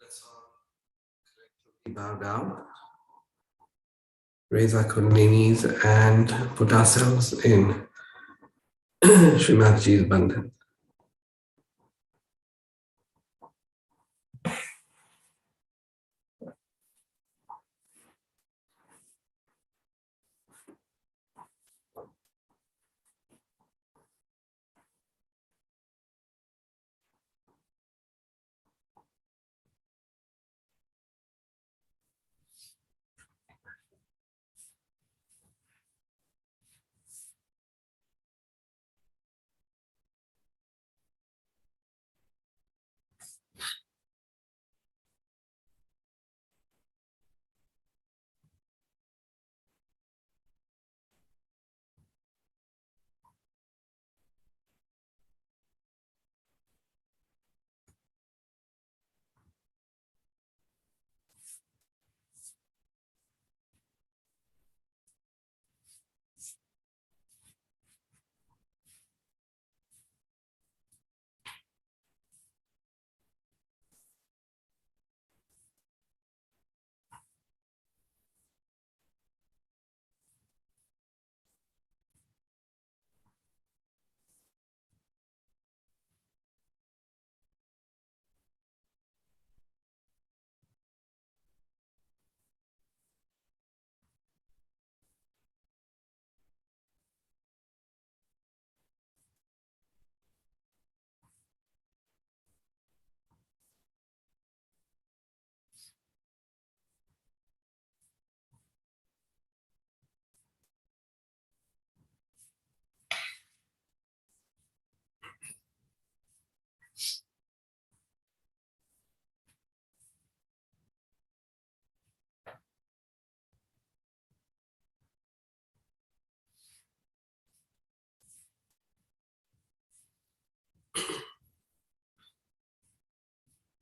Let's all collectively bow down, raise our kundalis and put ourselves in Srimad Ji's Bandhan.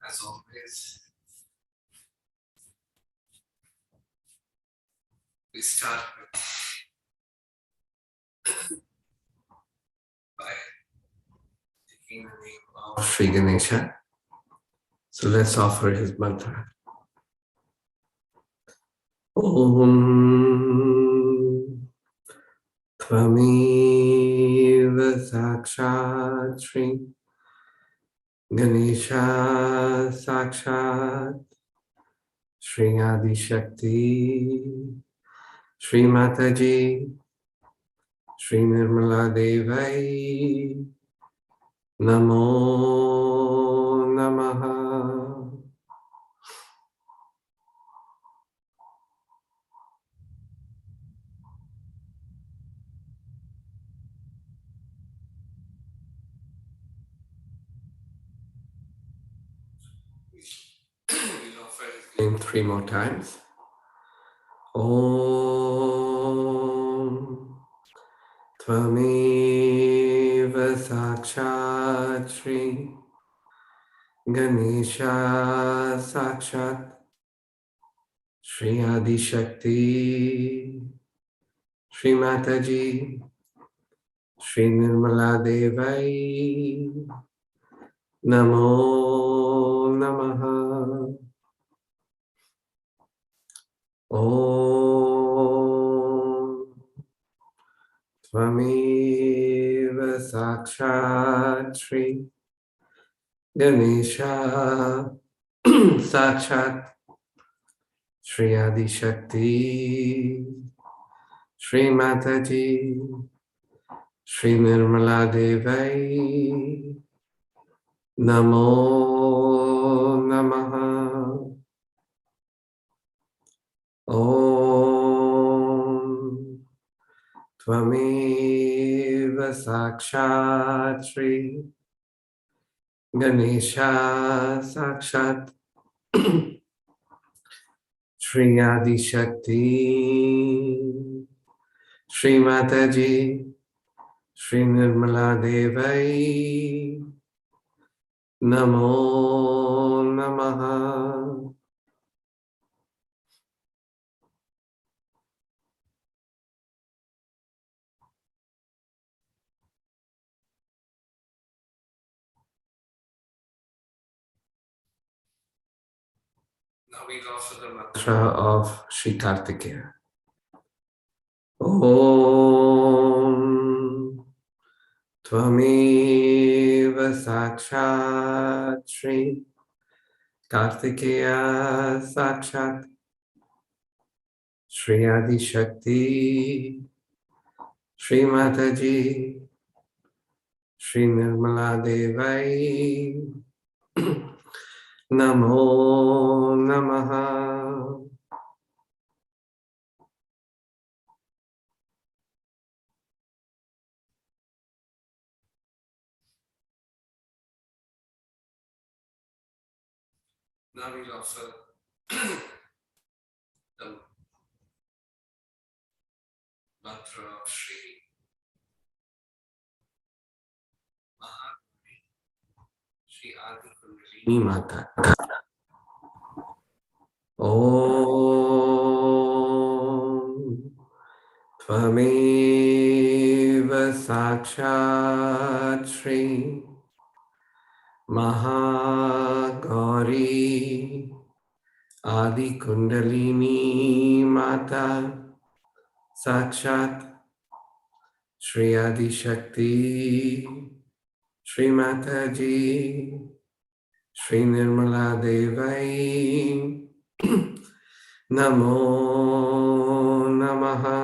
As always, we start by taking the name of Sri Ganesha. So let's offer his mantra. Om Tvameva Sakshat Sri Ganesha Sakshat Sri Adi Shakti Sri Mataji Sri Nirmala Devai Namo Namaha. We'll offer his name 3 more times. Om Tvameva Sakshat Sri Ganesha Sakshat Sri Adi Shakti Sri Mataji Sri Nirmala Devai Namo Namaha. Om Tvameva Sakshat Sri Ganesha Sakshat Sri Adi Shakti Sri Mataji Sri Nirmala Devai Namo Namaha. Om Tvameva Sakshat Sri Ganesha Sakshat Sri Adi Shakti Sri Mataji Sri Nirmala Devai Namo Namaha. Now we'll offer the mantra of Sri Kartikeya. Om Tvameva Sakshat Shri Kartikeya Sakshat Shri Adi Shakti Shri Mataji Shri Nirmala Devai Namo Namaha. Now we'll offer the mantra of Sri Mahaviri, Sri Adi Kundalini Mata. Om Tvameva Sakshat Shri Mahagauri Adi Kundalini Mata Sakshat Shri Adi Shakti Shri Mataji Shri Nirmala Devai Namo Namaha.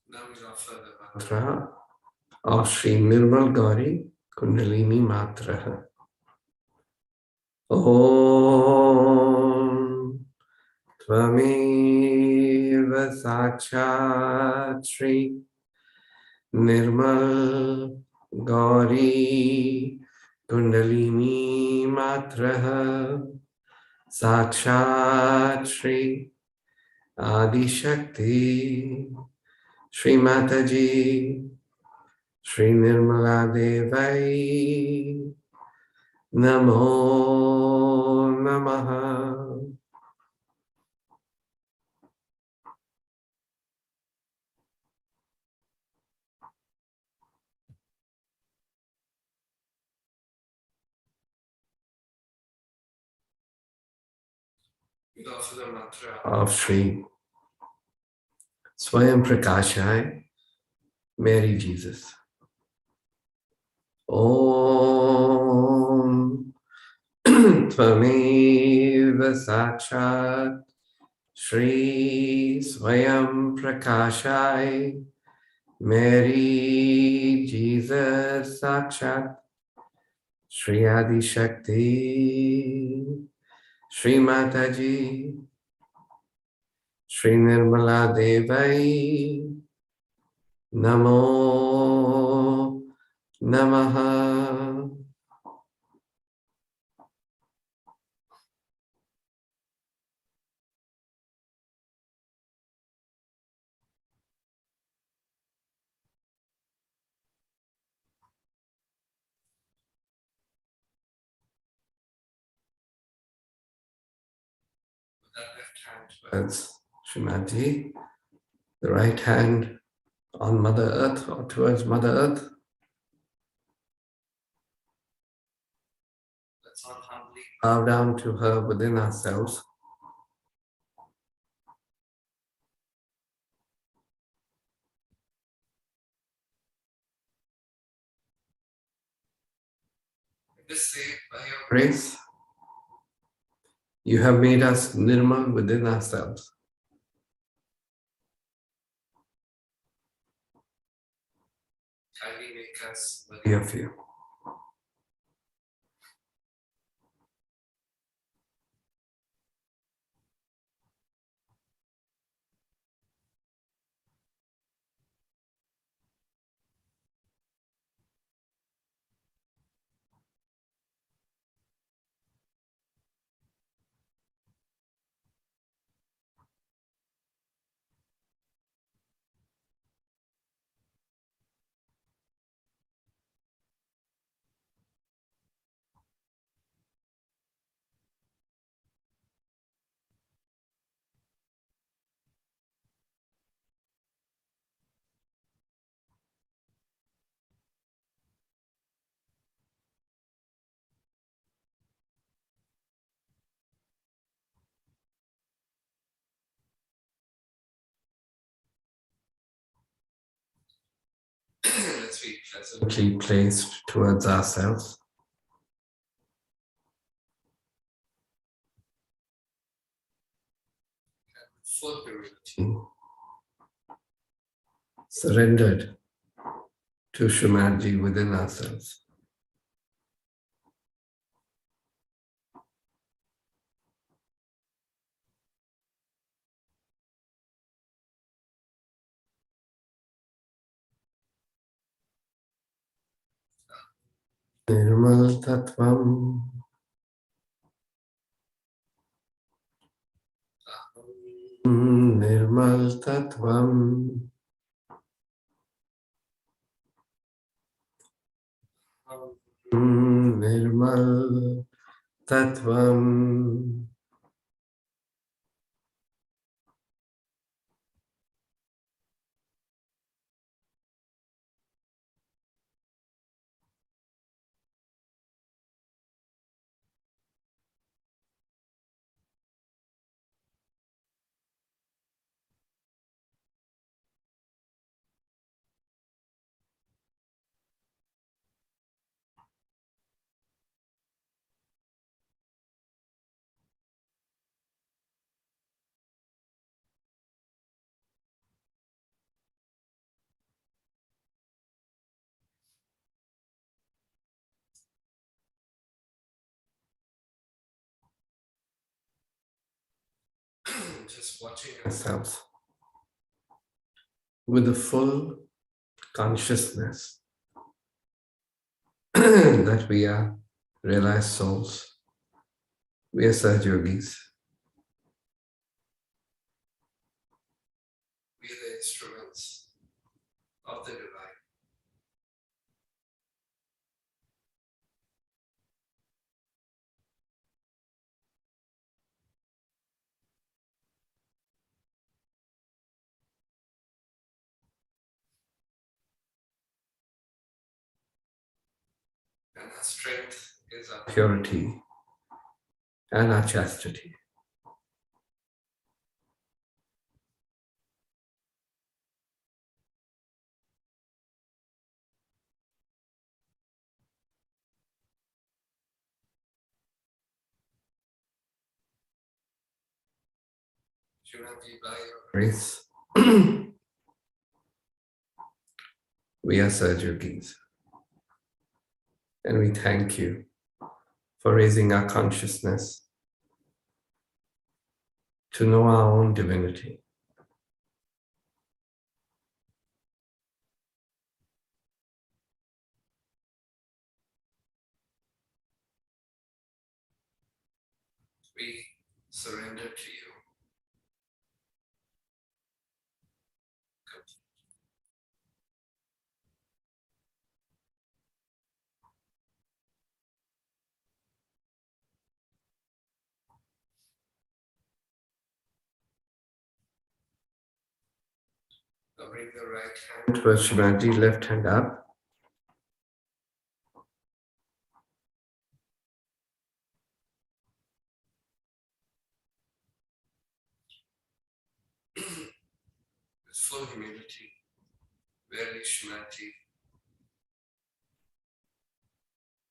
Now we offer the mantra of Sri Nirmal Gauri Kundalini Matra. Om Tvameva Sakshat Shri Nirmal Gauri Kundalini Matra Sakshat Shri Adi Shakti Shri Mataji Shri Nirmala Devai Namo Namaha. We offer the mantra of Sri Swayam Prakashai, Mary Jesus. Om Tvameva Sakshat Shri Swayam Prakashai, Mary Jesus Sakshat Shri Adi Shakti Shri Mataji Shri Nirmala Devai Namo Namaha. The left hand towards Srimati, the right hand on Mother Earth or towards Mother Earth. Let's all humbly bow down to her within ourselves. Just say, by your grace, you have made us nirmal within ourselves. Kindly make us worthy of you. as we pleasantly place towards ourselves. Full humility, surrendered to Shrimadji within ourselves. Nirmal Tattvam. Nirmal Tattvam. Nirmal Tattvam. Just watching ourselves with a full consciousness that we are realized souls. We are Saj Yogis. We are the instruments of the divine. And our strength is our purity and our chastity. Shrimadji, by your grace, we are Saj Yogis. And we thank you for raising our consciousness to know our own divinity. We surrender to you. Now bring the right hand towards Shrimadji, left hand up. With full humility, verily Shrimadji,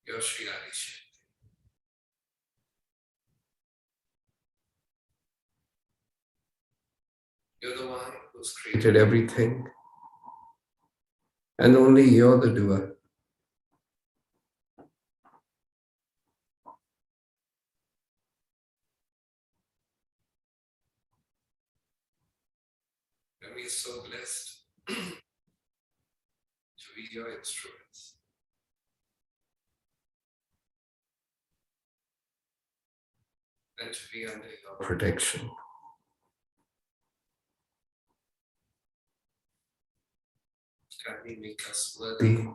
your Sri Adi Shakti. You're the one who's created everything, and only you're the doer. And we are so blessed to be your instruments. And to be under your protection. Kindly make us worthy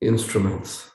instruments.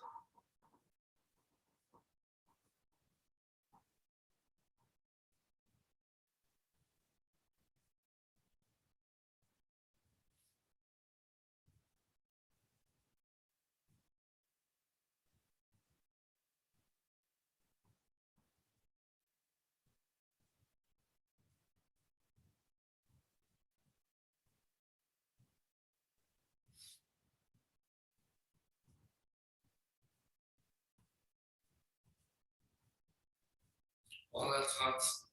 all our thoughts,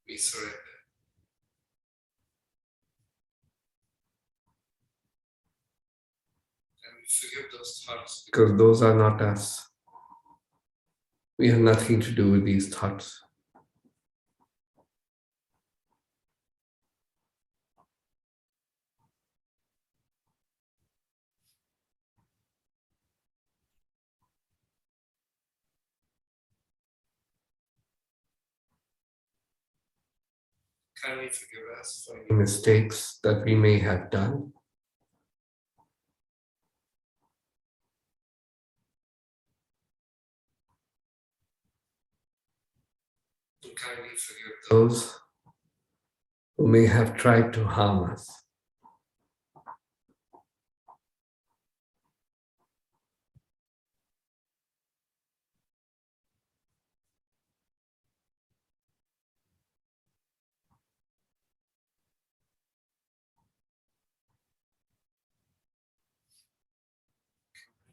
we surrender. And we forgive those thoughts because those are not us. We have nothing to do with these thoughts. Kindly forgive us for any mistakes that we may have done. And kindly forgive those who may have tried to harm us.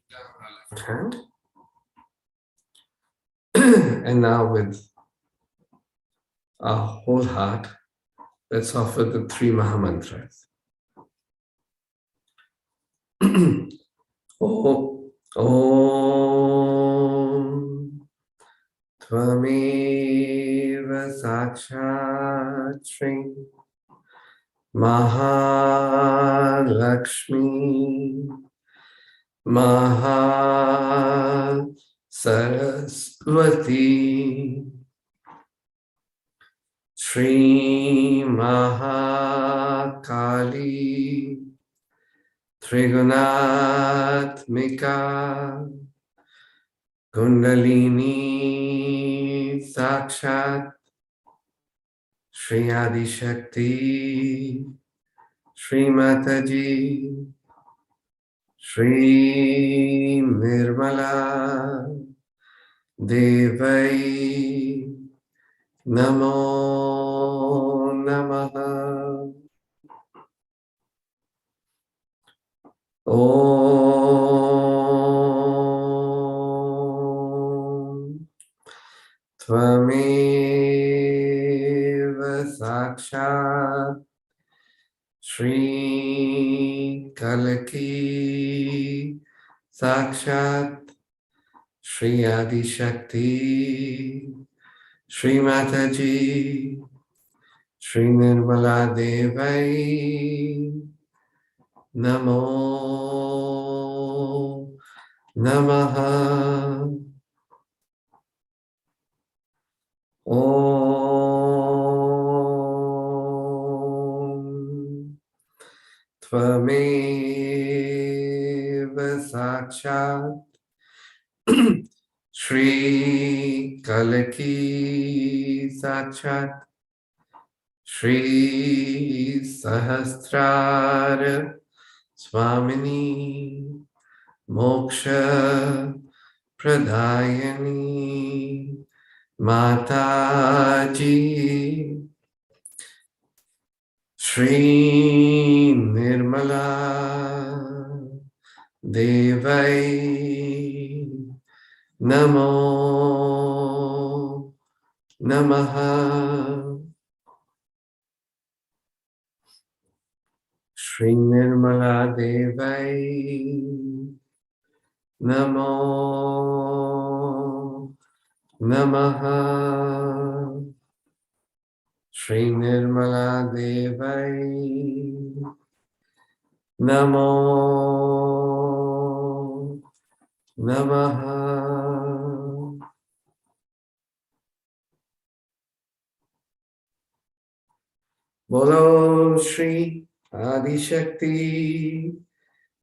Down our left hand. And now with our whole heart, let's offer the 3 Mahamantras. Om Tvameva Sakshat Shri Mahalakshmi Saraswati Shri Mahakali Trigunatmika Kundalini Sakshat Shri Adi Shakti Shri Mataji Shri Nirmala Devai Namo Namaha. Om Tvameva Sakshat Shri Kalaki Sakshat Shri Adi Shakti Shri Mataji Shri Nirmala Devai Namo Namaha. Om Tvameva Sakshat Shri Kalaki Sakshat Shri Sahasrara Swamini Moksha Pradayani Mataji Shri Nirmala Devai Namo Namaha. Shri Nirmala Devai Namo Namaha. Shri Nirmala Devai Namo Namaha. Bolo Shri Adi Shakti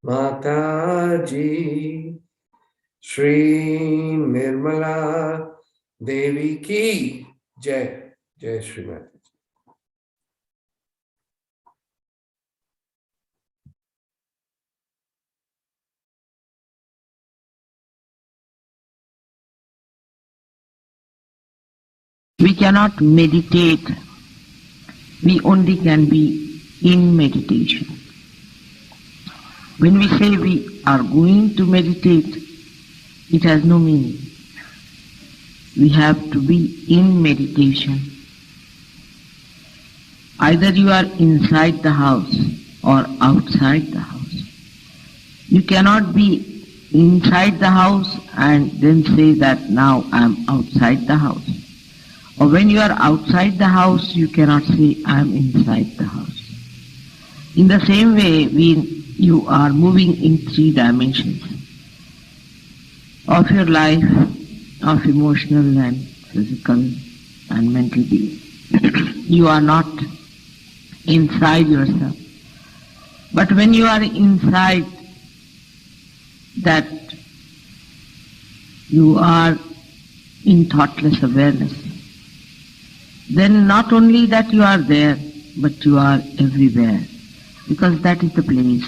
Mataji Shri Nirmala Devi Ki Jai. Jai Shri Mataji. We cannot meditate. We only can be in meditation. When we say we are going to meditate, it has no meaning. we have to be in meditation. Either you are inside the house or outside the house. You cannot be inside the house and then say that now I am outside the house. Or when you are outside the house, you cannot say I am inside the house. In the same way, you are moving in 3 dimensions of your life, of emotional and physical and mental being. You are not inside yourself. But when you are inside that, you are in thoughtless awareness. Then not only that you are there, but you are everywhere. Because that is the place,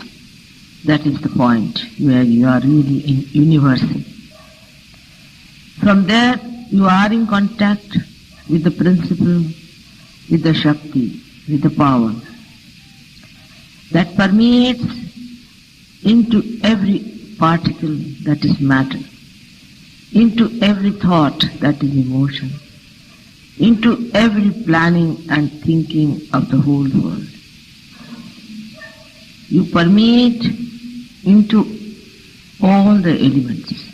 that is the point where you are really in universal. From there, you are in contact with the principle, with the Shakti, with the power that permeates into every particle that is matter, into every thought that is emotion, into every planning and thinking of the whole world. You permeate into all the elements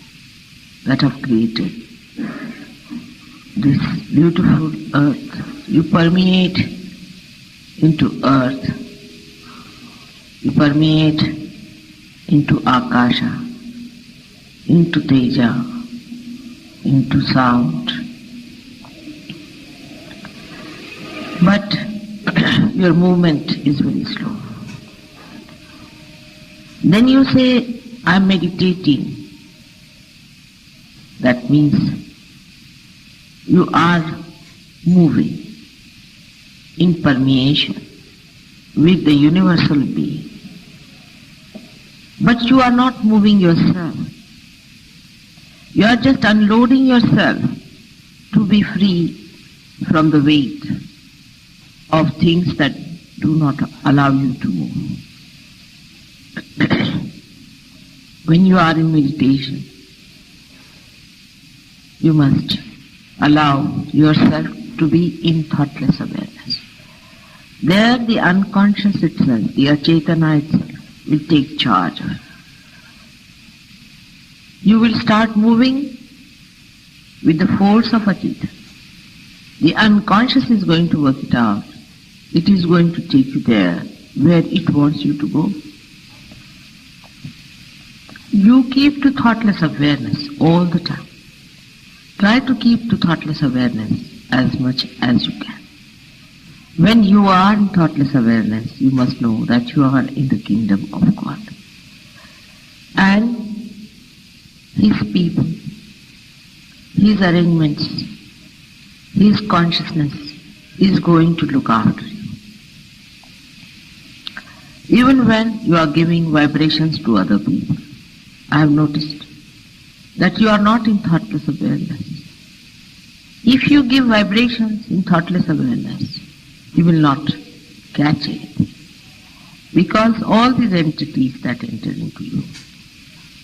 that have created this beautiful earth. You permeate into earth. You permeate into Akasha, into Teja, into sound. But your movement is very slow. Then you say, I am meditating. That means you are moving in permeation with the universal being. But you are not moving yourself. You are just unloading yourself to be free from the weight of things that do not allow you to move. When you are in meditation, you must allow yourself to be in thoughtless awareness. There the unconscious itself, the Achetana itself, will take charge of it. You will start moving with the force of Achetana. The unconscious is going to work it out. It is going to take you there where it wants you to go. You keep to thoughtless awareness all the time. Try to keep to thoughtless awareness as much as you can. When you are in thoughtless awareness, you must know that you are in the kingdom of God. And His people, His arrangements, His consciousness is going to look after you. Even when you are giving vibrations to other people, I have noticed that you are not in thoughtless awareness. If you give vibrations in thoughtless awareness, you will not catch it. Because all these entities that enter into you,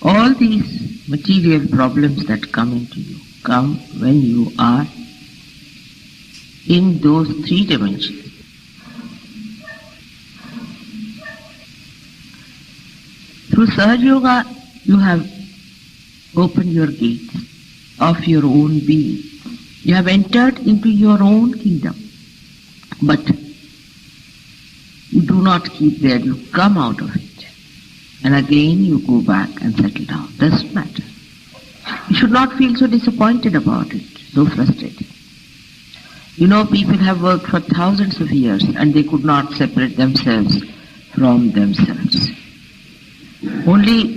all these material problems that come into you, come when you are in those 3 dimensions. Through Sahaja Yoga, you have opened your gates of your own being. You have entered into your own kingdom. But you do not keep there, you come out of it. And again you go back and settle down. Doesn't matter. You should not feel so disappointed about it, so frustrated. You know, people have worked for thousands of years and they could not separate themselves from themselves. Only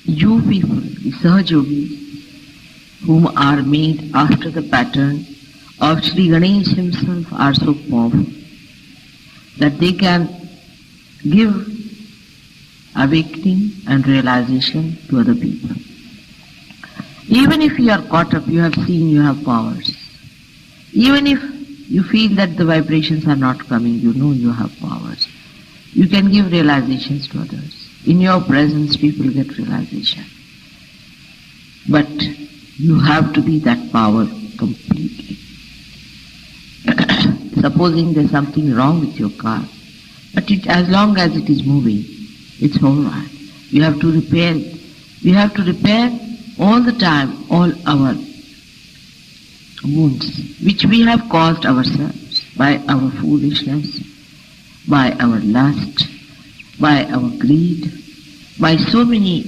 you people, the Sahaja Yogis, whom are made after the pattern of Sri Ganesh himself, are so powerful that they can give awakening and realization to other people. Even if you are caught up, you have seen you have powers. Even if you feel that the vibrations are not coming, you know you have powers. You can give realizations to others. In your presence, people get realization. But you have to be that power completely. Supposing there's something wrong with your car, but as long as it is moving, it's all right. You have to repair it. We have to repair all the time all our wounds, which we have caused ourselves by our foolishness, by our lust, by our greed, by so many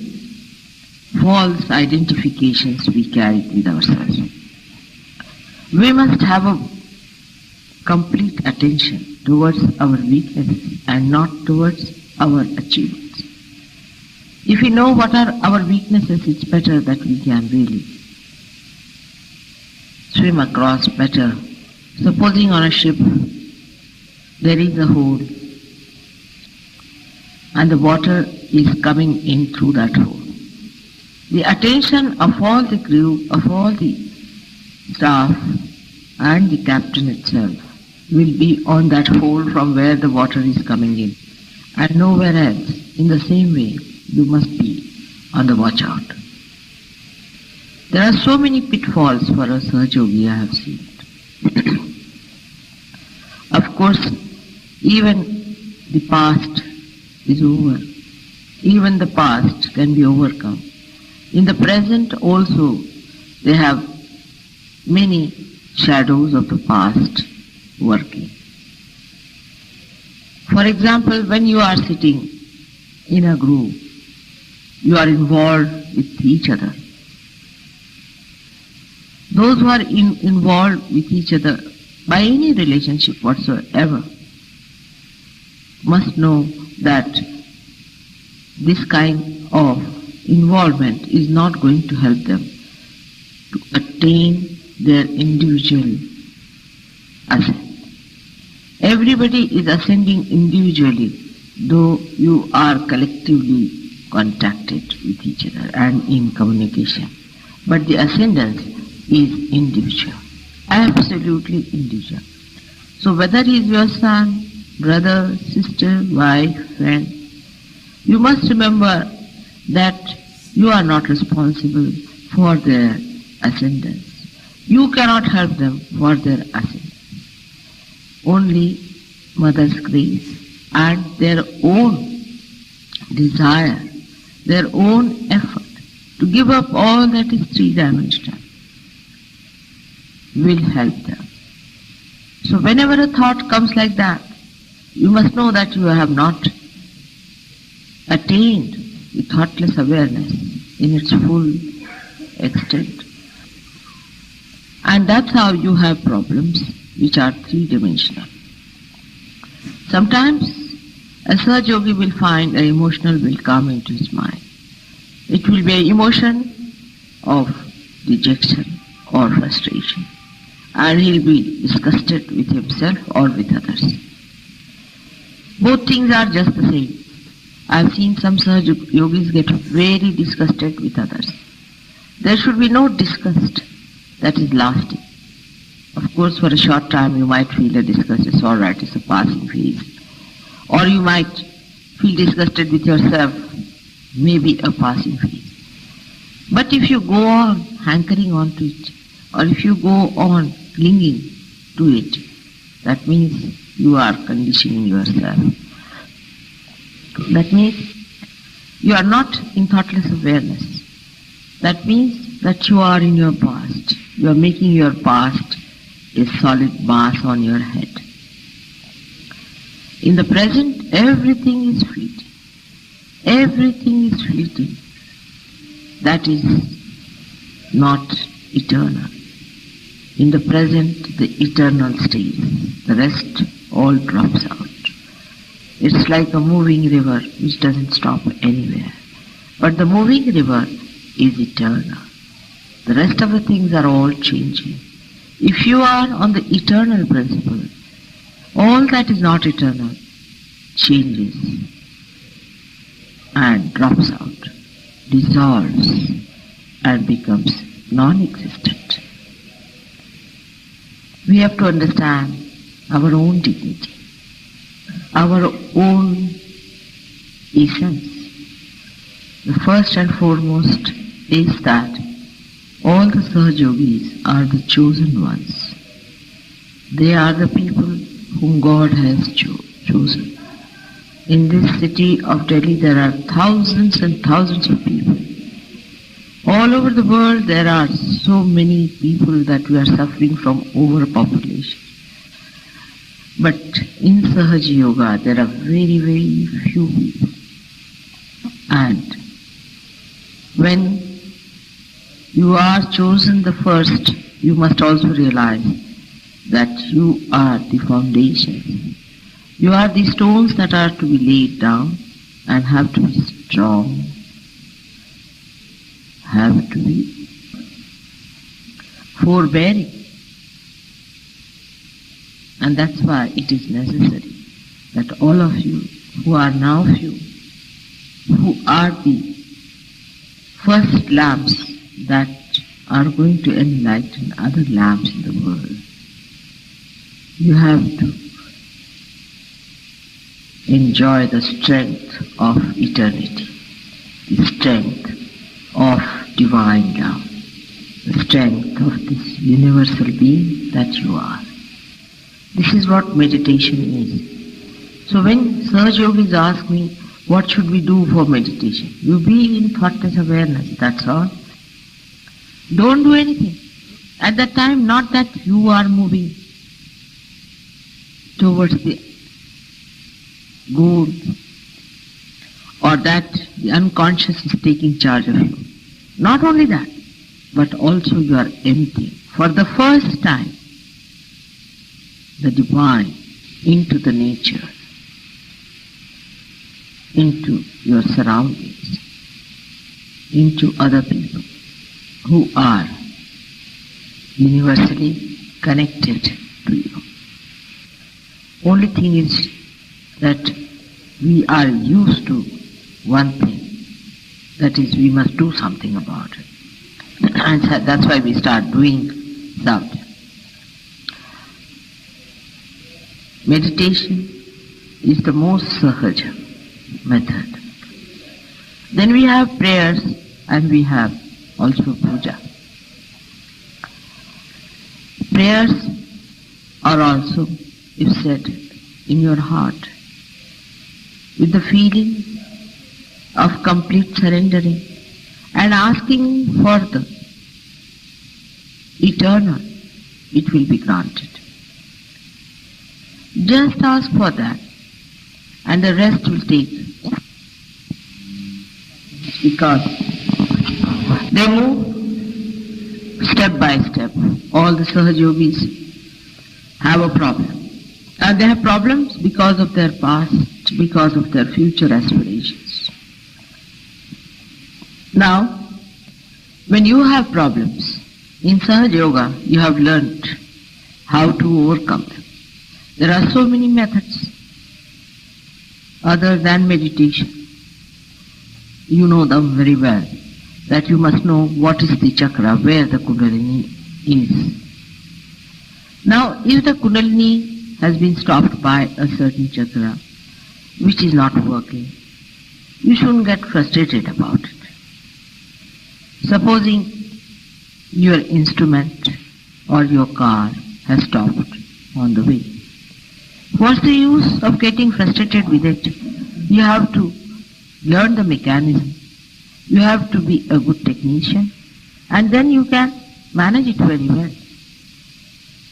false identifications we carry with ourselves. We must have a complete attention towards our weaknesses and not towards our achievements. If we know what are our weaknesses, it's better that we can really swim across better. Supposing on a ship there is a hole and the water is coming in through that hole. The attention of all the crew, of all the staff and the captain itself will be on that hole from where the water is coming in and nowhere else. In the same way, you must be on the watch out. There are so many pitfalls for a Sahaja Yogi, I have seen it. Of course, even the past is over. Even the past can be overcome. In the present also, they have many shadows of the past working. For example, when you are sitting in a group, you are involved with each other. Those who are involved with each other by any relationship whatsoever must know that this kind of involvement is not going to help them to attain their individual ascent. Everybody is ascending individually, though you are collectively contacted with each other and in communication. But the ascendance is individual, absolutely individual. So whether he is your son, brother, sister, wife, friend, you must remember that you are not responsible for their ascendance. You cannot help them for their ascendance. Only Mother's grace and their own desire, their own effort to give up all that is three-dimensional will help them. So whenever a thought comes like that, you must know that you have not attained the thoughtless awareness in its full extent. And that's how you have problems which are three-dimensional. Sometimes a Sahaja Yogi will find an emotional will come into his mind. It will be an emotion of dejection or frustration, and he'll be disgusted with himself or with others. Both things are just the same. I've seen some Sahaja Yogis get very disgusted with others. There should be no disgust that is lasting. Of course, for a short time you might feel a disgust, it's all right, it's a passing phase. Or you might feel disgusted with yourself, maybe a passing phase. But if you go on hankering on to it, or if you go on clinging to it, that means you are conditioning yourself. That means you are not in thoughtless awareness. That means that you are in your past. You are making your past a solid mass on your head. In the present, everything is fleeting. Everything is fleeting. That is not eternal. In the present, the eternal stays. The rest all drops out. It's like a moving river which doesn't stop anywhere. But the moving river is eternal. The rest of the things are all changing. If you are on the eternal principle, all that is not eternal changes and drops out, dissolves and becomes non-existent. We have to understand our own dignity, our own essence. The first and foremost is that all the Sahajogis are the chosen ones. They are the people whom God has chosen. In this city of Delhi there are thousands and thousands of people. All over the world there are so many people that we are suffering from overpopulation. But in Sahaja Yoga there are very, very few people. And when you are chosen the first, you must also realize that you are the foundation. You are the stones that are to be laid down and have to be strong, have to be forbearing. And that's why it is necessary that all of you who are now few, who are the first lamps that are going to enlighten other lamps in the world, you have to enjoy the strength of eternity, the strength of divine love, the strength of this universal being that you are. This is what meditation is. So when Sahaja Yogis ask me, what should we do for meditation? You be in thoughtless awareness, that's all. Don't do anything. At that time, not that you are moving towards the good or that the unconscious is taking charge of you. Not only that, but also you are emptying for the first time the divine into the nature, into your surroundings, into other people who are universally connected to you. Only thing is that we are used to one thing, that is we must do something about it. And that's why we start doing something. Meditation is the most sahaja method. Then we have prayers and we have also puja. Prayers are also, if said in your heart, with the feeling of complete surrendering and asking for the eternal, it will be granted. Just ask for that and the rest will take. Because they move step by step. All the Sahaja Yogis have a problem. And they have problems because of their past, because of their future aspirations. Now, when you have problems, in Sahaja Yoga you have learnt how to overcome them. There are so many methods other than meditation. You know them very well, that you must know what is the chakra, where the Kundalini is. Now, if the Kundalini has been stopped by a certain chakra, which is not working, you shouldn't get frustrated about it. Supposing your instrument or your car has stopped on the way. What's the use of getting frustrated with it? You have to learn the mechanism. You have to be a good technician and then you can manage it very well.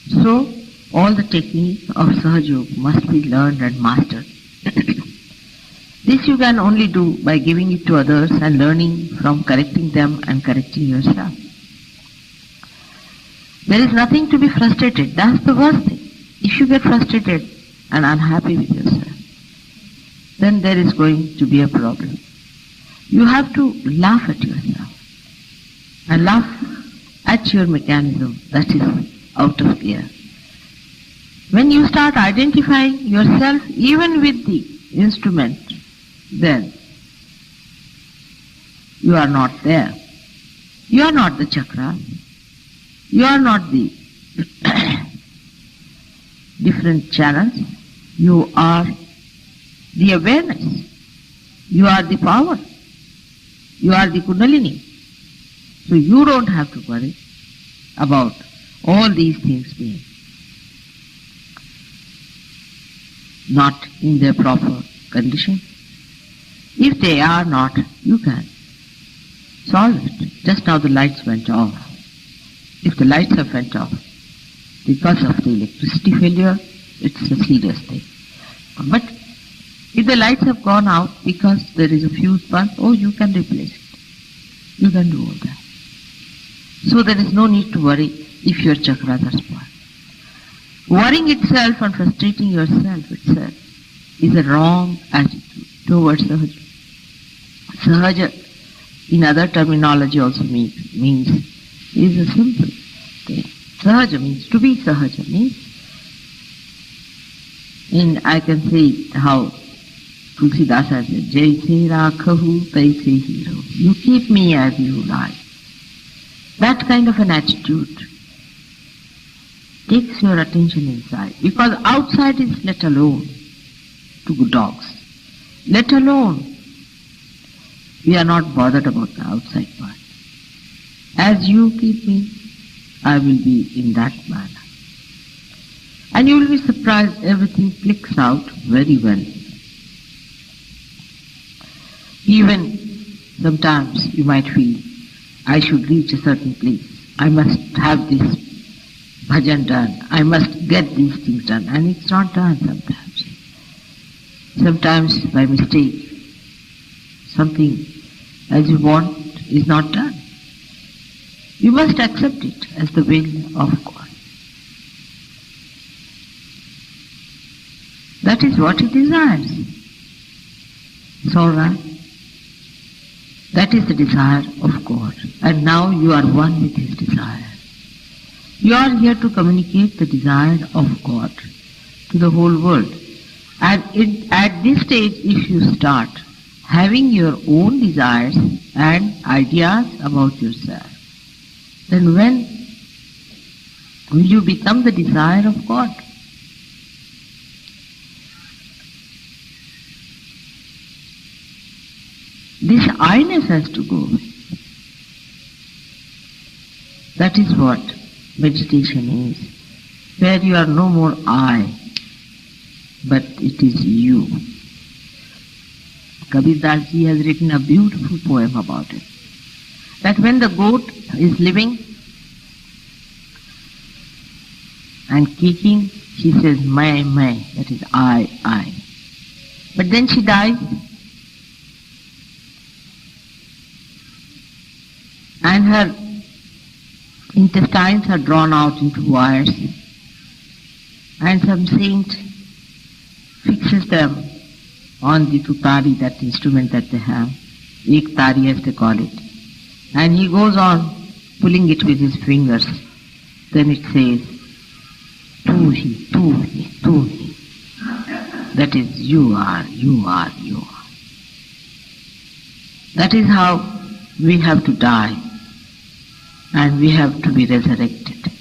So, all the techniques of Sahaja Yoga must be learned and mastered. This you can only do by giving it to others and learning from correcting them and correcting yourself. There is nothing to be frustrated. That's the worst thing. If you get frustrated and unhappy with yourself, then there is going to be a problem. You have to laugh at yourself and laugh at your mechanism that is out of gear. When you start identifying yourself even with the instrument, then you are not there. You are not the chakra. You are not the different channels. You are the awareness. You are the power. You are the Kundalini. So you don't have to worry. about all these things being not in their proper condition. If they are not, you can solve it. Just now the lights went off. If the lights have went off because of the electricity failure, it's a serious thing. But if the lights have gone out because there is a fuse bulb, you can replace it. You can do all that. So there is no need to worry if your chakras are spoiled. Worrying itself and frustrating yourself itself is a wrong attitude towards Sahaja. Sahaja, in other terminology also means is a simple thing. Sahaja means to be. Sahaja means, and I can say how Tulsidas says, Jaise rakhahu taise hi rahu. You keep me as you like. That kind of an attitude takes your attention inside, because outside is let alone to good dogs. Let alone. We are not bothered about the outside part. As you keep me, I will be in that manner. And you will be surprised everything clicks out very well. Even sometimes you might feel, I should reach a certain place. I must have this bhajan done. I must get these things done. And it's not done sometimes. Sometimes by mistake, something as you want is not done. You must accept it as the will of God. That is what He desires. It's all right. That is the desire of God. And now you are one with His desire. You are here to communicate the desire of God to the whole world. And at this stage, if you start having your own desires and ideas about yourself, then when will you become the desire of God? This I-ness has to go away. That is what meditation is, where you are no more I, but it is you. Kabir Das Ji has written a beautiful poem about it. That when the goat is living and kicking, she says, "Mai, mai," that is I. But then she dies, and her intestines are drawn out into wires, and some saint fixes them on the tutari, that instrument that they have, ek tari as they call it, and he goes on pulling it with his fingers. Then it says, tu hi, tu hi, tu hi. That is, you are, you are, you are. That is how we have to die, and we have to be resurrected.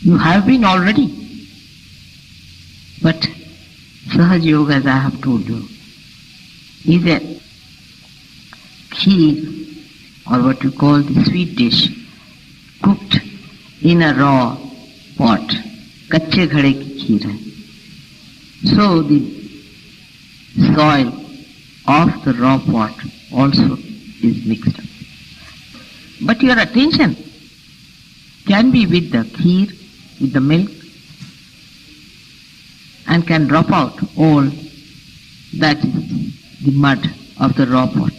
You have been already, but Sahaja Yoga, as I have told you, is a kheer, or what you call the sweet dish, cooked in a raw pot. Kache ghade ki kheer hai. So the soil of the raw pot also is mixed up. But your attention can be with the kheer, with the milk, and can drop out all that is the mud of the raw pot.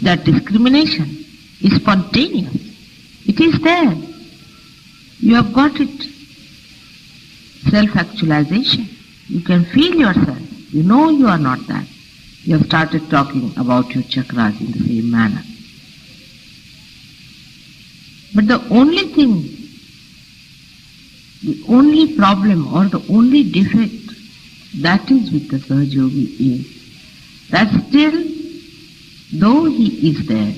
That discrimination is spontaneous. It is there. You have got it. Self-actualization. You can feel yourself. You know you are not that. You have started talking about your chakras in the same manner. But the only thing, the only problem or the only defect that is with the Sahaja Yogi is that still, though he is there,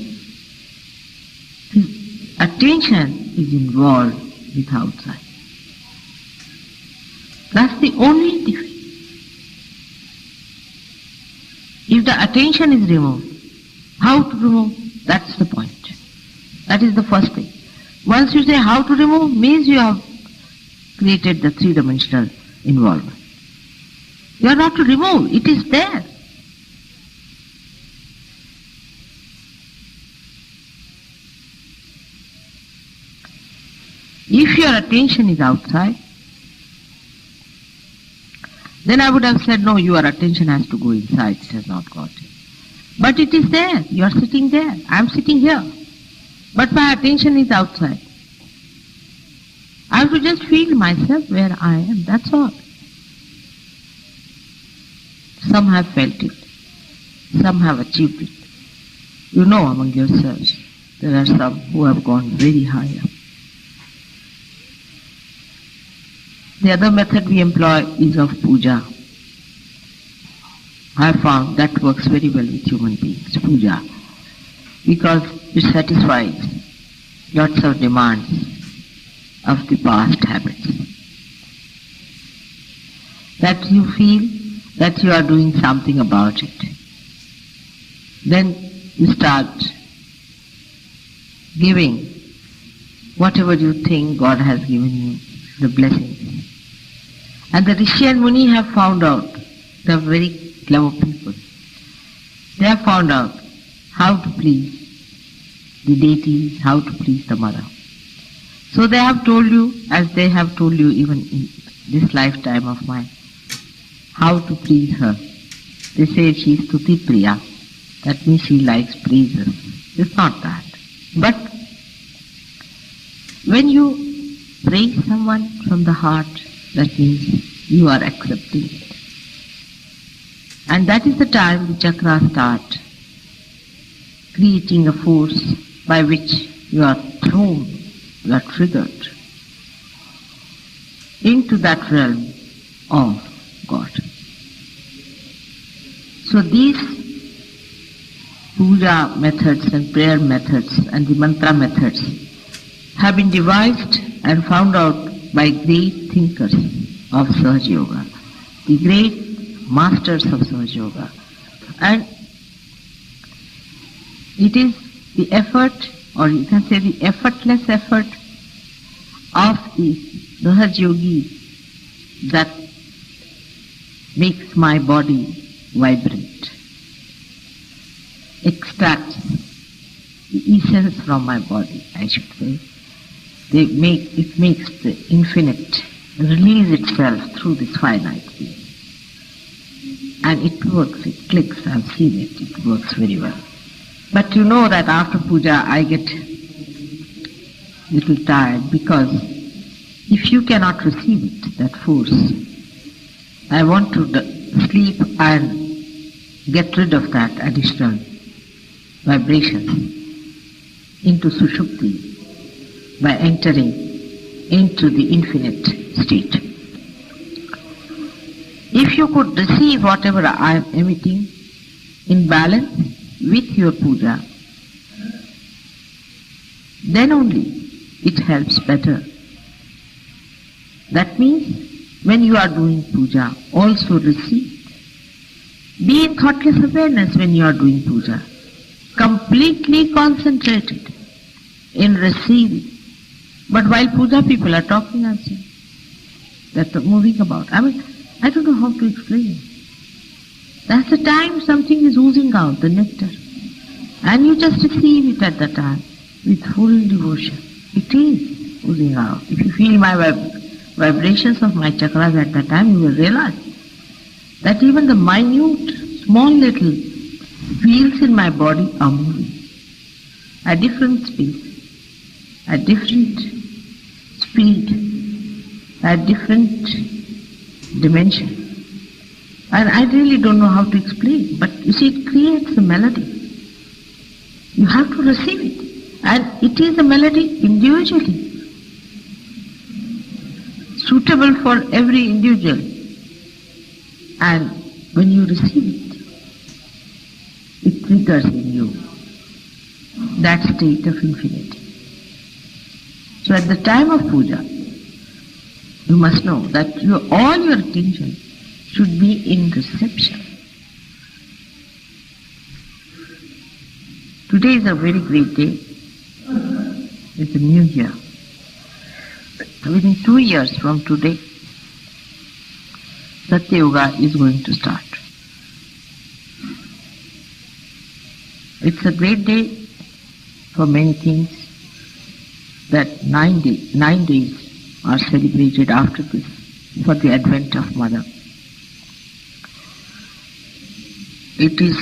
his attention is involved with outside. That's the only defect. If the attention is removed, how to remove? That's the point. That is the first thing. Once you say how to remove, means you have created the three-dimensional involvement. You are not to remove, it is there. If your attention is outside, then I would have said, no, your attention has to go inside, it has not got it. But it is there, you are sitting there, I am sitting here. But my attention is outside. I have to just feel myself where I am, that's all. Some have felt it, some have achieved it. You know among yourselves, there are some who have gone very high up. The other method we employ is of puja. I have found that works very well with human beings, puja, because it satisfies lots of demands of the past habits. That you feel that you are doing something about it. Then you start giving whatever you think God has given you, the blessings. And the Rishi and Muni have found out, they are very clever people. They have found out how to please the deities, how to please the mother. So they have told you, as they have told you even in this lifetime of mine, how to please her. They say she is Stuti Priya, that means she likes praises. It's not that. But when you praise someone from the heart, that means you are accepting it. And that is the time the chakras start creating a force by which you are thrown, you are triggered into that realm of God. So these puja methods and prayer methods and the mantra methods have been devised and found out by great thinkers of Sahaja Yoga, the great masters of Sahaja Yoga. And it is the effort, or you can say the effortless effort of the Sahaja Yogi that makes my body vibrate, extracts the essence from my body, I should say. It makes the infinite release itself through this finite being. And it works, it clicks, I've seen it, it works very well. But you know that after puja I get a little tired, because if you cannot receive it, that force, I want to sleep and get rid of that additional vibration into Sushupti by entering into the infinite state. If you could receive whatever I am emitting in balance with your puja, then only it helps better. That means when you are doing puja, also receive. Be in thoughtless awareness when you are doing puja. Completely concentrated in receiving. But while puja people are talking and saying, they're moving about. I mean, I don't know how to explain. That's the time something is oozing out, the nectar. And you just receive it at the time with full devotion. It is oozing out. If you feel my vibrations of my chakras at that time, you will realize that even the minute, small little fields in my body are moving at different speeds, at different speed, at different dimension. And I really don't know how to explain, but you see, it creates a melody. You have to receive it. And it is a melody individually, suitable for every individual. And when you receive it, it triggers in you that state of infinity. So at the time of puja, you must know that all your attention should be in reception. Today is a very great day. with the new year. Within 2 years from today, Satya Yuga is going to start. It's a great day for many things, that 9 days are celebrated after this for the advent of Mother. It is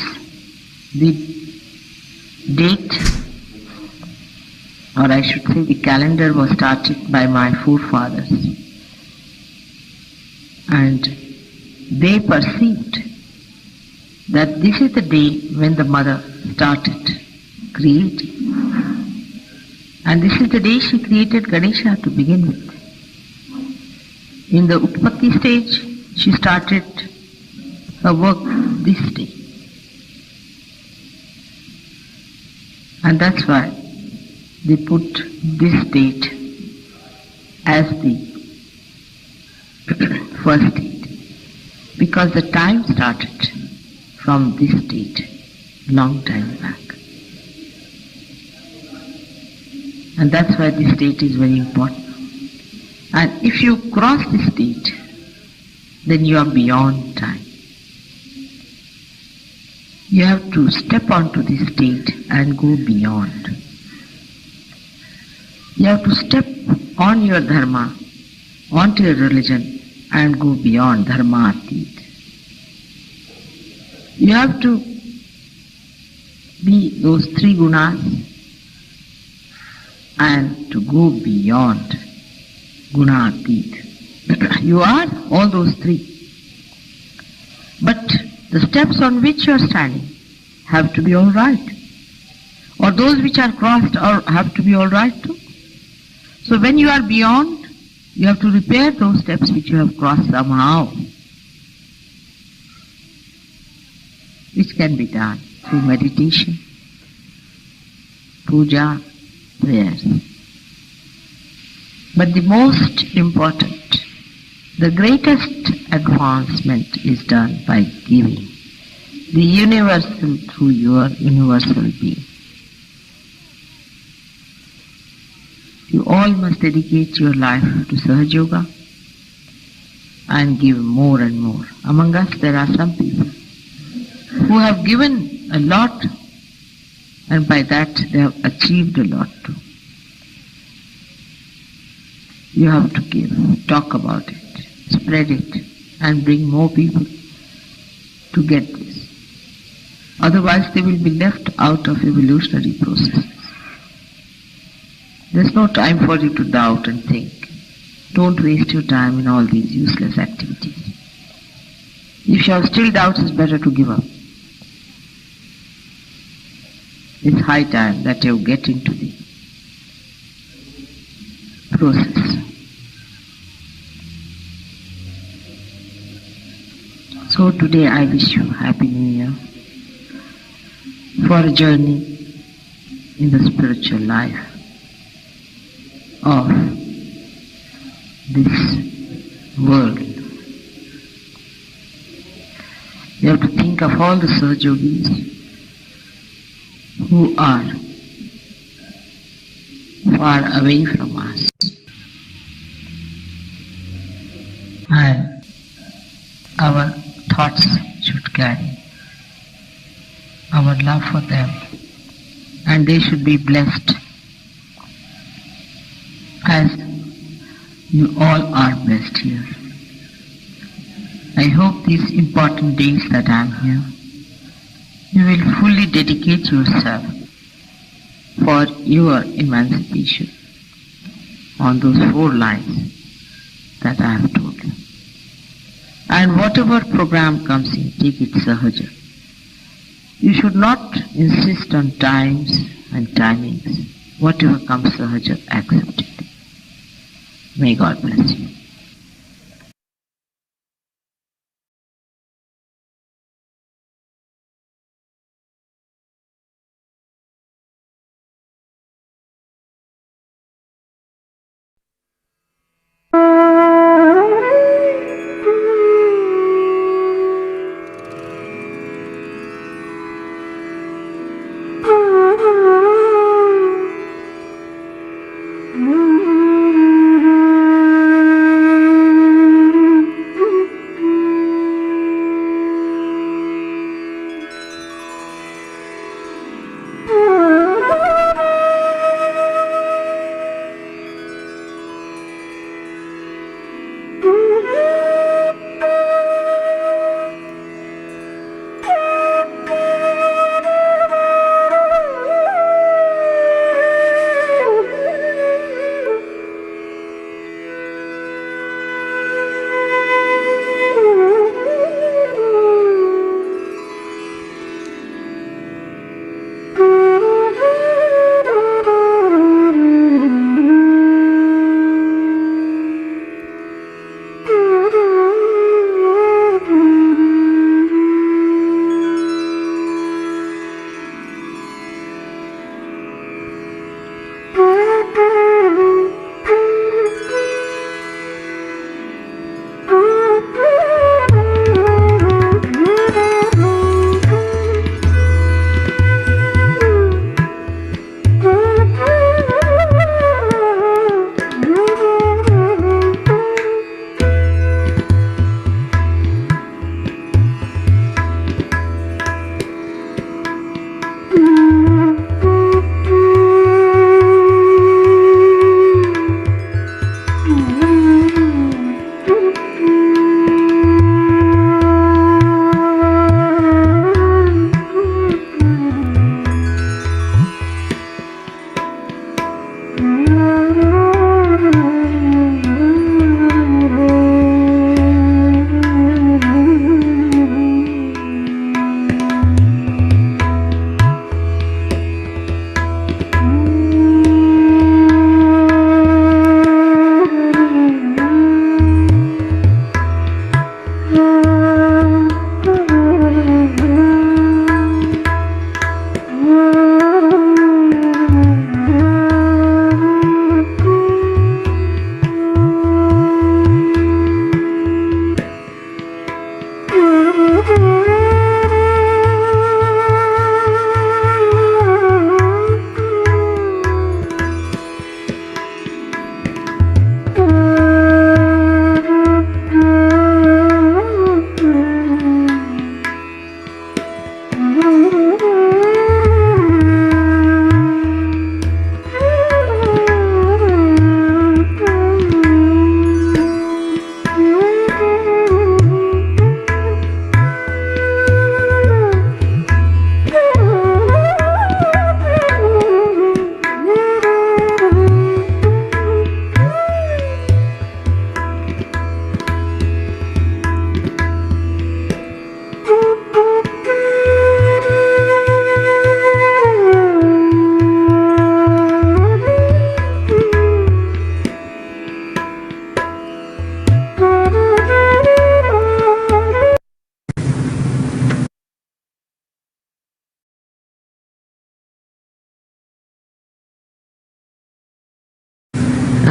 the date, or I should say the calendar was started by my forefathers, and they perceived that this is the day when the Mother started creating. And this is the day she created Ganesha to begin with. In the Utpatti stage, she started her work this day. And that's why they put this date as the first date, because the time started from this date, long time back. And that's why this date is very important. And if you cross this date, then you are beyond time. You have to step onto this state and go beyond. You have to step on your dharma, onto your religion, and go beyond dharma atit. You have to be those three gunas and to go beyond guna atit. You are all those three. But the steps on which you are standing have to be all right. Or those which are crossed have to be all right too. So when you are beyond, you have to repair those steps which you have crossed somehow, which can be done through meditation, puja, prayers. But the most important, the greatest advancement is done by giving the universal through your universal being. You all must dedicate your life to Sahaja Yoga and give more and more. Among us there are some people who have given a lot, and by that they have achieved a lot too. You have to give, talk about it, spread it, and bring more people to get this. Otherwise they will be left out of evolutionary processes. There's no time for you to doubt and think. Don't waste your time in all these useless activities. If you have still doubts, it's better to give up. It's high time that you get into the process. So today I wish you Happy New Year for a journey in the spiritual life of this world. You have to think of all the Sahaja Yogis who are far away from us, and our thoughts should carry our love for them, and they should be blessed as you all are blessed here. I hope these important days that I am here, you will fully dedicate yourself for your emancipation on those 4 lines that I have told you. And whatever program comes in, take it Sahaja. You should not insist on times and timings. Whatever comes Sahaja, accept it. May God bless you.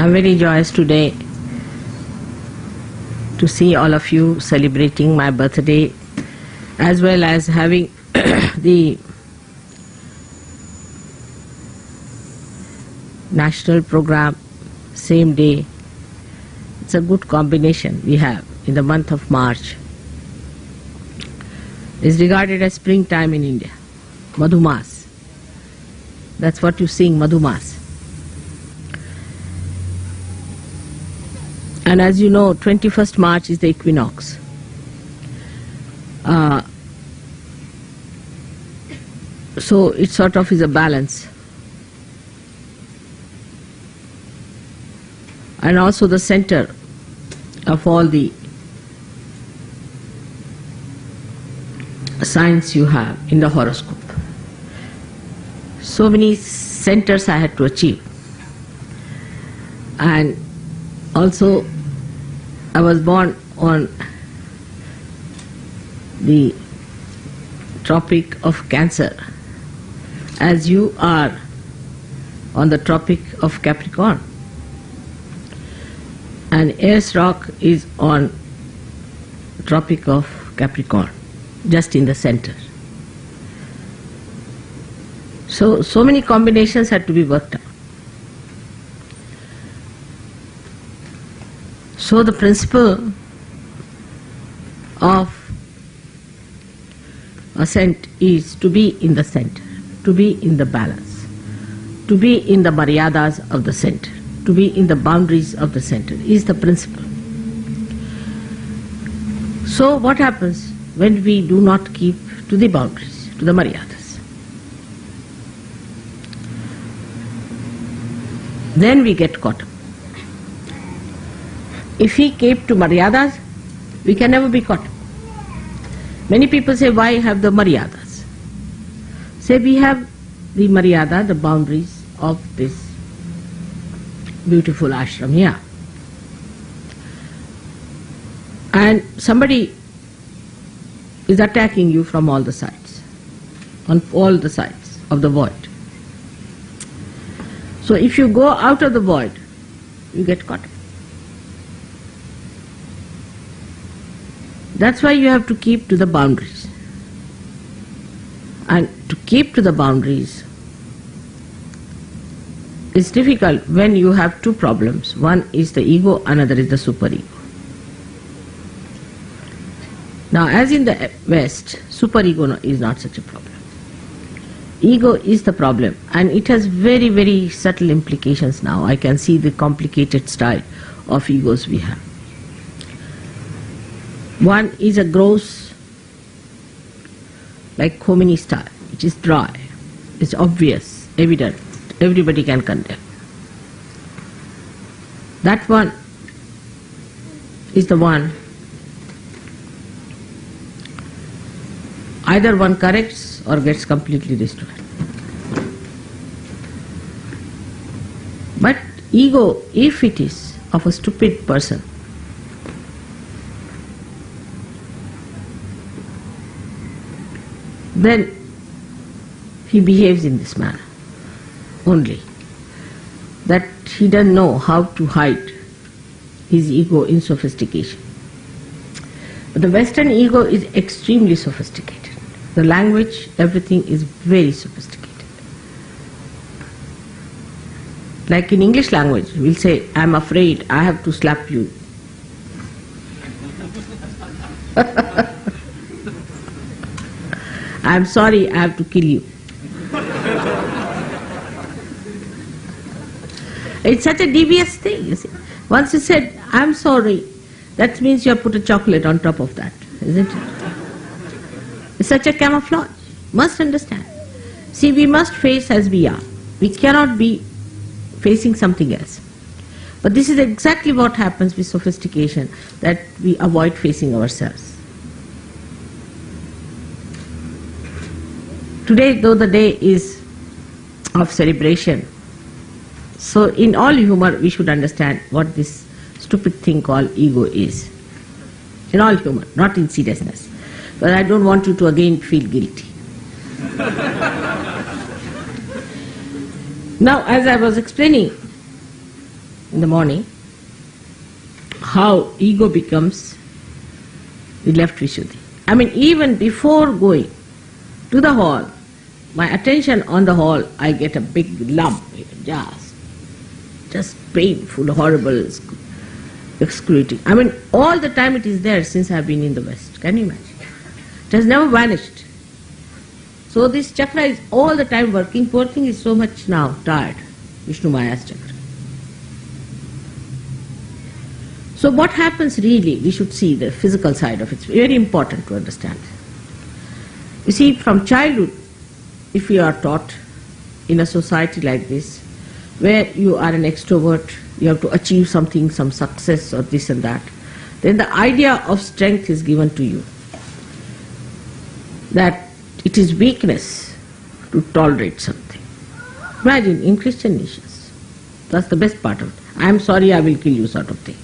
I'm very joyous today to see all of you celebrating my birthday, as well as having the national program same day. It's a good combination we have in the month of March. It's regarded as springtime in India, Madhumas. That's what you sing, Madhumas. And as you know, 21st March is the equinox. So it sort of is a balance. And also the center of all the signs you have in the horoscope. So many centers I had to achieve. And also I was born on the Tropic of Cancer, as you are on the Tropic of Capricorn. And Ayers Rock is on Tropic of Capricorn, just in the center. So many combinations had to be worked out. So the principle of ascent is to be in the center, to be in the balance, to be in the maryadas of the center, to be in the boundaries of the center is the principle. So what happens when we do not keep to the boundaries, to the maryadas? Then we get caught up. If we keep to maryadas, we can never be caught up. Many people say, why have the maryadas? Say, we have the maryada, the boundaries of this beautiful ashram here. And somebody is attacking you from all the sides, on all the sides of the void. So if you go out of the void, you get caught up. That's why you have to keep to the boundaries. And to keep to the boundaries is difficult when you have two problems. One is the ego, another is the superego. Now, as in the West, superego is not such a problem. Ego is the problem, and it has very, very subtle implications now. I can see the complicated style of egos we have. One is a gross, like Khomeini style, which is dry, it's obvious, evident, everybody can condemn. That one is the one, either one corrects or gets completely destroyed. But ego, if it is of a stupid person, then he behaves in this manner only, that he doesn't know how to hide his ego in sophistication. But the Western ego is extremely sophisticated. The language, everything is very sophisticated. Like in English language, we'll say, I'm afraid I have to slap you. I'm sorry, I have to kill you. It's such a devious thing, you see. Once you said, I'm sorry, that means you have put a chocolate on top of that, isn't it? It's such a camouflage. Must understand. See, we must face as we are. We cannot be facing something else. But this is exactly what happens with sophistication, that we avoid facing ourselves. Today, though the day is of celebration, so in all humor we should understand what this stupid thing called ego is. In all humor, not in seriousness. But I don't want you to again feel guilty. Now, as I was explaining, in the morning how ego becomes the left Vishuddhi. I mean, even before going to the hall, my attention on the hall, I get a big lump, just painful, horrible, excruciating. I mean, all the time it is there since I have been in the West. Can you imagine? It has never vanished. So this chakra is all the time working. Poor thing is so much now tired. Vishnu Maya's chakra. So what happens really, we should see the physical side of it. It's very important to understand. You see, from childhood, if you are taught in a society like this, where you are an extrovert, you have to achieve something, some success or this and that, then the idea of strength is given to you. That it is weakness to tolerate something. Imagine, in Christian nations, that's the best part of it. I am sorry, I will kill you sort of thing.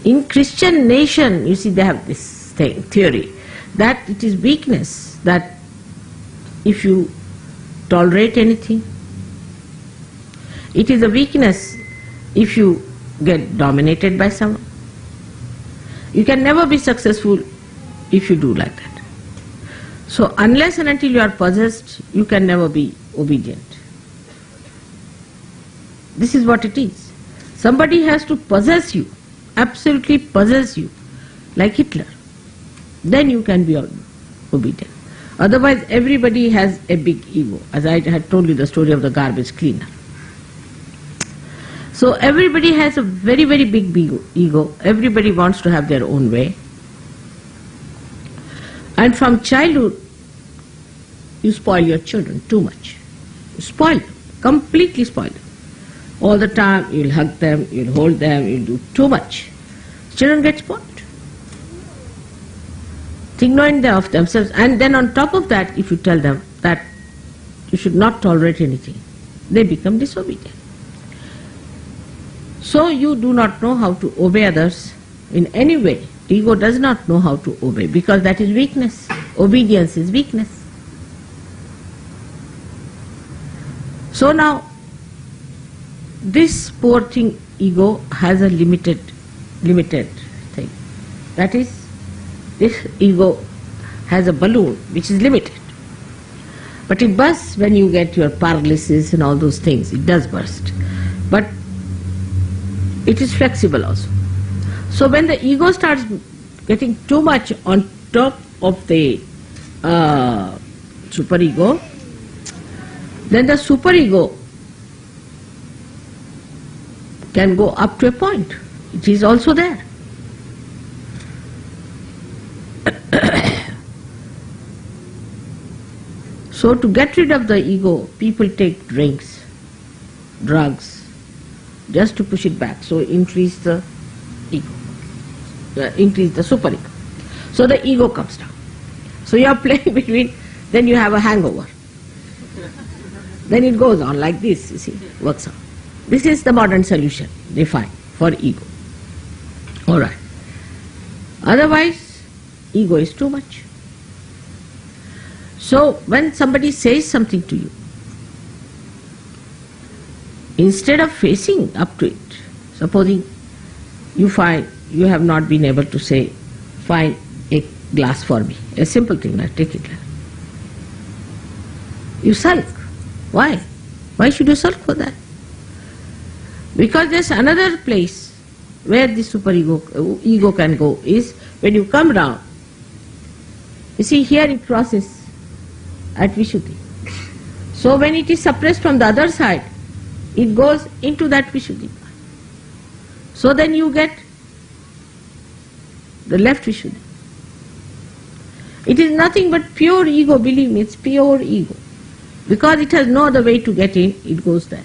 In Christian nation, you see, they have this theory that it is weakness, that if you tolerate anything, it is a weakness if you get dominated by someone. You can never be successful if you do like that. So unless and until you are possessed, you can never be obedient. This is what it is. Somebody has to possess you, absolutely possess you, like Hitler. Then you can be obedient. Otherwise everybody has a big ego, as I had told you the story of the garbage cleaner. So everybody has a very, very big ego. Everybody wants to have their own way. And from childhood, you spoil your children too much. You spoil them, completely spoil them. All the time you'll hug them, you'll hold them, you'll do too much. Children get spoiled. Think knowing of themselves. And then on top of that, if you tell them that you should not tolerate anything, they become disobedient. So you do not know how to obey others in any way. Ego does not know how to obey because that is weakness. Obedience is weakness. So now, this poor thing, ego, has a limited thing. That is, this ego has a balloon which is limited. But it bursts when you get your paralysis and all those things. It does burst. But it is flexible also. So when the ego starts getting too much on top of the superego, then the superego can go up to a point. It is also there. So to get rid of the ego, people take drinks, drugs, just to push it back. So increase the ego, increase the superego. So the ego comes down. So you are playing between, then you have a hangover. Then it goes on like this, you see, works out. This is the modern solution they find for ego. Alright. Otherwise, ego is too much. So when somebody says something to you, instead of facing up to it, supposing you find you have not been able to say, find a glass for me, a simple thing, like take it. You sulk. Why? Why should you sulk for that? Because there's another place where the ego can go is when you come round. You see, here it crosses at Vishuddhi. So when it is suppressed from the other side, it goes into that Vishuddhi. So then you get the left Vishuddhi. It is nothing but pure ego, believe me, it's pure ego. Because it has no other way to get in, it goes there.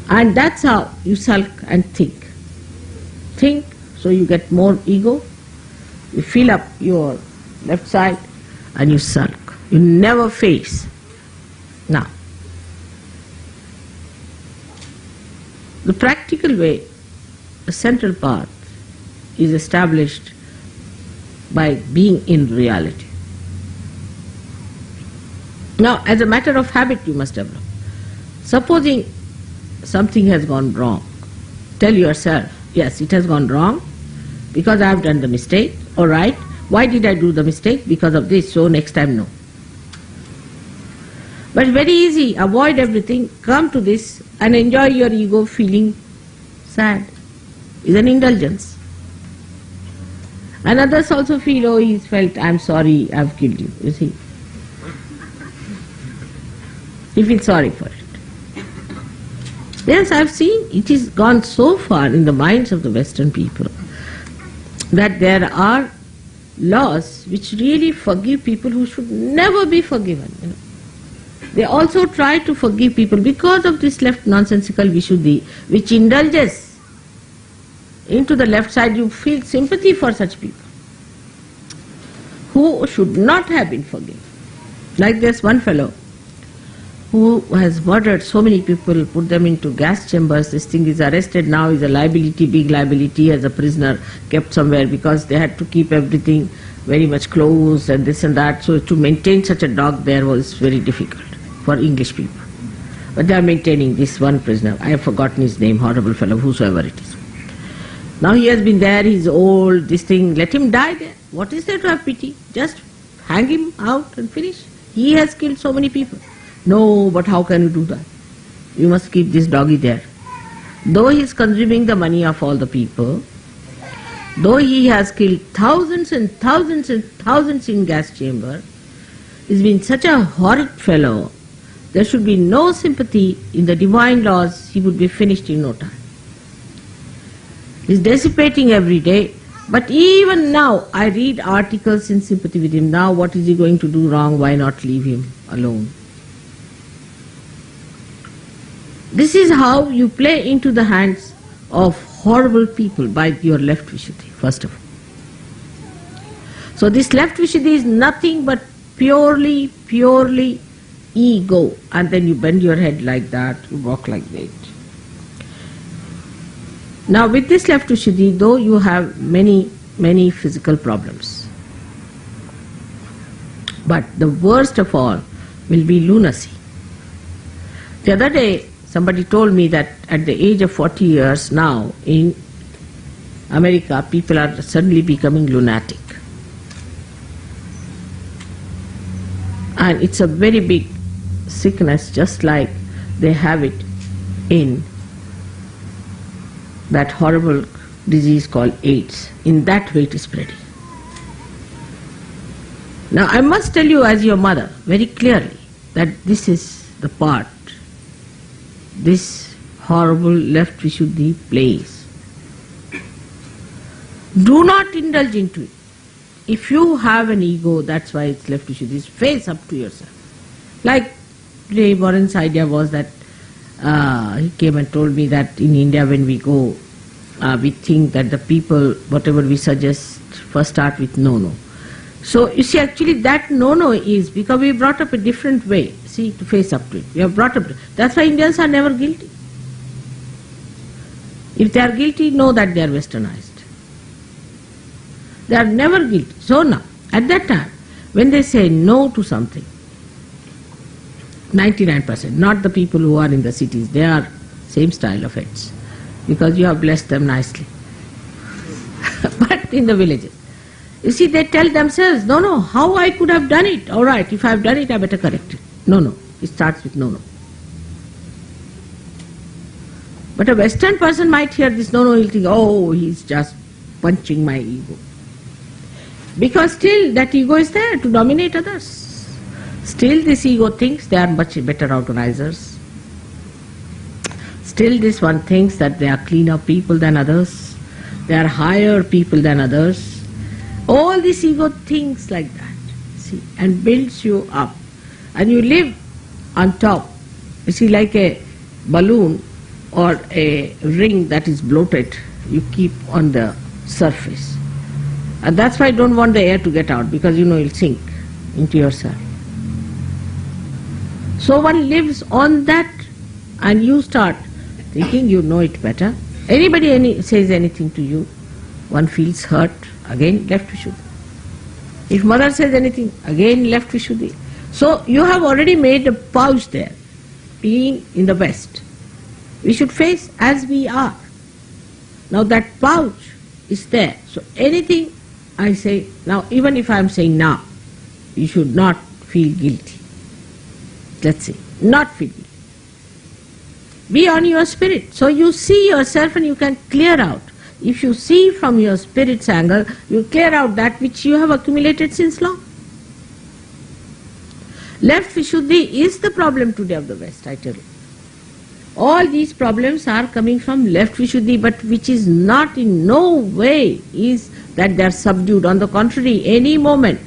And that's how you sulk and think. Think, so you get more ego, you fill up your left side and you sulk. You never face. Now, the practical way, the central path is established by being in reality. Now, as a matter of habit, you must develop. Supposing something has gone wrong, tell yourself, yes, it has gone wrong because I have done the mistake. All right, why did I do the mistake? Because of this, so next time no. But very easy, avoid everything, come to this and enjoy your ego feeling sad. It's an indulgence. And others also feel, oh, he's felt, I'm sorry, I've killed you, you see. He feels sorry for it. Yes, I've seen it is gone so far in the minds of the Western people that there are laws which really forgive people who should never be forgiven. You know. They also try to forgive people because of this left nonsensical Vishuddhi, which indulges into the left side. You feel sympathy for such people who should not have been forgiven. Like this one fellow who has murdered so many people, put them into gas chambers. This thing is arrested now, is a liability, big liability, as a prisoner kept somewhere because they had to keep everything very much closed and this and that. So to maintain such a dog there was very difficult for English people. But they are maintaining this one prisoner. I have forgotten his name, horrible fellow, whosoever it is. Now he has been there, he's old, this thing, let him die there. What is there to have pity? Just hang him out and finish. He has killed so many people. No, but how can you do that? You must keep this doggy there. Though he is consuming the money of all the people, though he has killed thousands and thousands and thousands in gas chamber, he's been such a horrid fellow, there should be no sympathy in the divine laws, he would be finished in no time. He's dissipating every day, but even now I read articles in sympathy with him. Now what is he going to do wrong? Why not leave him alone? This is how you play into the hands of horrible people by your left Vishuddhi, first of all. So this left Vishuddhi is nothing but purely ego, and then you bend your head like that, you walk like that. Now with this left Vishuddhi, though you have many physical problems, but the worst of all will be lunacy. The other day somebody told me that at the age of 40 years now in America people are suddenly becoming lunatic. And it's a very big sickness, just like they have it in that horrible disease called AIDS. In that way it is spreading. Now I must tell you as your mother very clearly that this is the part this horrible left Vishuddhi plays. Do not indulge into it. If you have an ego, that's why it's left Vishuddhi, face up to yourself. Like today Warren's idea was that he came and told me that in India when we go, we think that the people, whatever we suggest, first start with no. So you see, actually that no is because we brought up a different way, see, to face up to it. We have brought up, that's why Indians are never guilty. If they are guilty, know that they are westernized. They are never guilty. So now, at that time, when they say no to something, 99%, not the people who are in the cities, they are same style of heads, because you have blessed them nicely. But in the villages, you see, they tell themselves, no, how I could have done it? All right, if I have done it, I better correct it. No, it starts with no. But a Western person might hear this no, he'll think, oh, he's just punching my ego. Because still that ego is there to dominate others. Still this ego thinks they are much better organizers. Still this one thinks that they are cleaner people than others. They are higher people than others. All this ego thinks like that, see, and builds you up. And you live on top, you see, like a balloon or a ring that is bloated, you keep on the surface. And that's why I don't want the air to get out, because you'll sink into yourself. So one lives on that, and you start thinking you know it better. Anybody says anything to you, one feels hurt, again left Vishuddhi. If mother says anything, again left Vishuddhi. So you have already made a pouch there, being in the West. We should face as we are. Now that pouch is there. So anything I say, now even if I am saying now, you should not feel guilty. Let's say, not feel guilty. Be on your spirit. So you see yourself and you can clear out. If you see from your spirit's angle, you clear out that which you have accumulated since long. Left Vishuddhi is the problem today of the West, I tell you. All these problems are coming from left Vishuddhi, but which is not in no way is that they are subdued. On the contrary, any moment,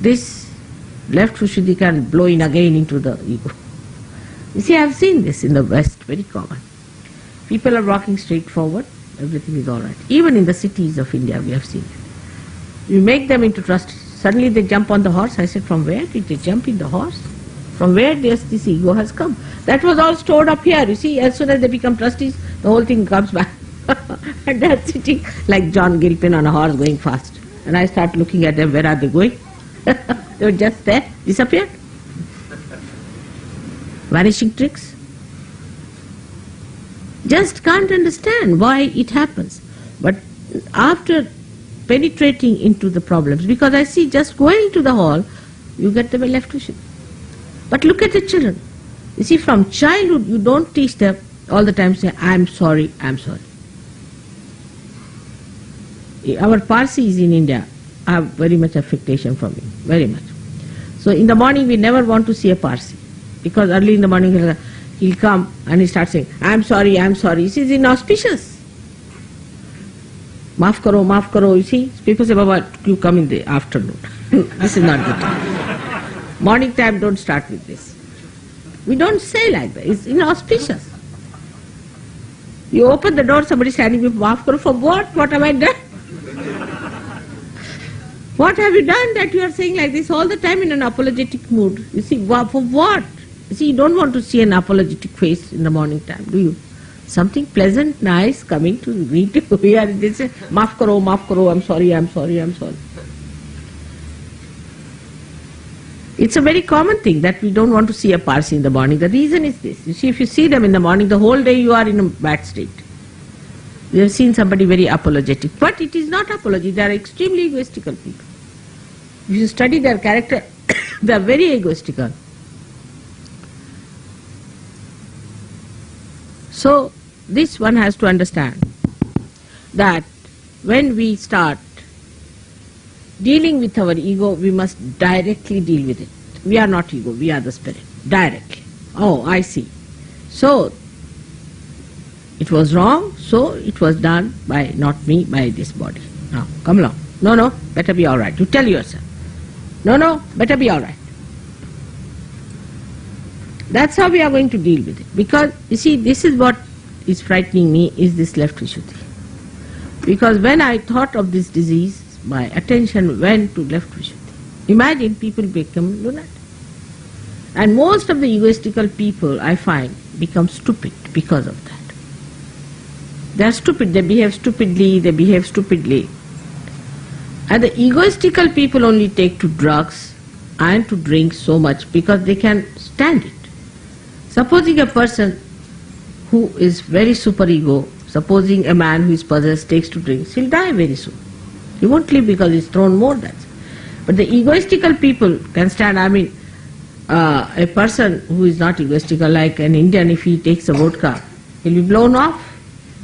this left Vishuddhi can blow in again into the ego. You see, I have seen this in the West, very common. People are walking straight forward, everything is all right. Even in the cities of India, we have seen it. You make them into trustees. Suddenly they jump on the horse. I said, from where did they jump in the horse? From where this ego has come? That was all stored up here. You see, as soon as they become trustees, the whole thing comes back. And they are sitting like John Gilpin on a horse going fast. And I start looking at them, where are they going? They were just there, disappeared. Vanishing tricks. Just can't understand why it happens. But after penetrating into the problems, because I see just going to the hall, you get them a left vision. But look at the children. You see, from childhood, you don't teach them all the time say, I'm sorry, I'm sorry. Our Parsis in India have very much affectation from me, very much. So in the morning, we never want to see a Parsi, because early in the morning, he'll come and he starts saying, I'm sorry, I'm sorry. You see, it's inauspicious. Maaf karo, you see. People say, Baba, you come in the afternoon. This is not the time. Morning time, don't start with this. We don't say like that. It's inauspicious. You open the door, somebody standing with maaf karo, for what? What have I done? What have you done that you are saying like this all the time in an apologetic mood? You see, for what? You see, you don't want to see an apologetic face in the morning time, do you? Something pleasant, nice, coming to greet you here. They say, maaf karo, I'm sorry, I'm sorry, I'm sorry. It's a very common thing that we don't want to see a Parsi in the morning. The reason is this. You see, if you see them in the morning, the whole day you are in a bad state. We have seen somebody very apologetic. But it is not apology. They are extremely egoistical people. If you study their character, they are very egoistical. So, this one has to understand that when we start dealing with our ego, we must directly deal with it. We are not ego, we are the spirit. Directly. Oh, I see. So, it was wrong, so it was done by not me, by this body. Now, come along. No, better be alright. You tell yourself. No, better be alright. That's how we are going to deal with it. Because, you see, this is what is frightening me, is this left Vishuddhi. Because when I thought of this disease, my attention went to left Vishuddhi. Imagine people become lunatic. And most of the egoistical people, I find, become stupid because of that. They are stupid, they behave stupidly. And the egoistical people only take to drugs and to drink so much because they can stand it. Supposing a person who is very superego, supposing a man who is possessed takes to drinks, he'll die very soon. He won't live because he's thrown more than. But the egoistical people can stand. I mean, a person who is not egoistical, like an Indian, if he takes a vodka, he'll be blown off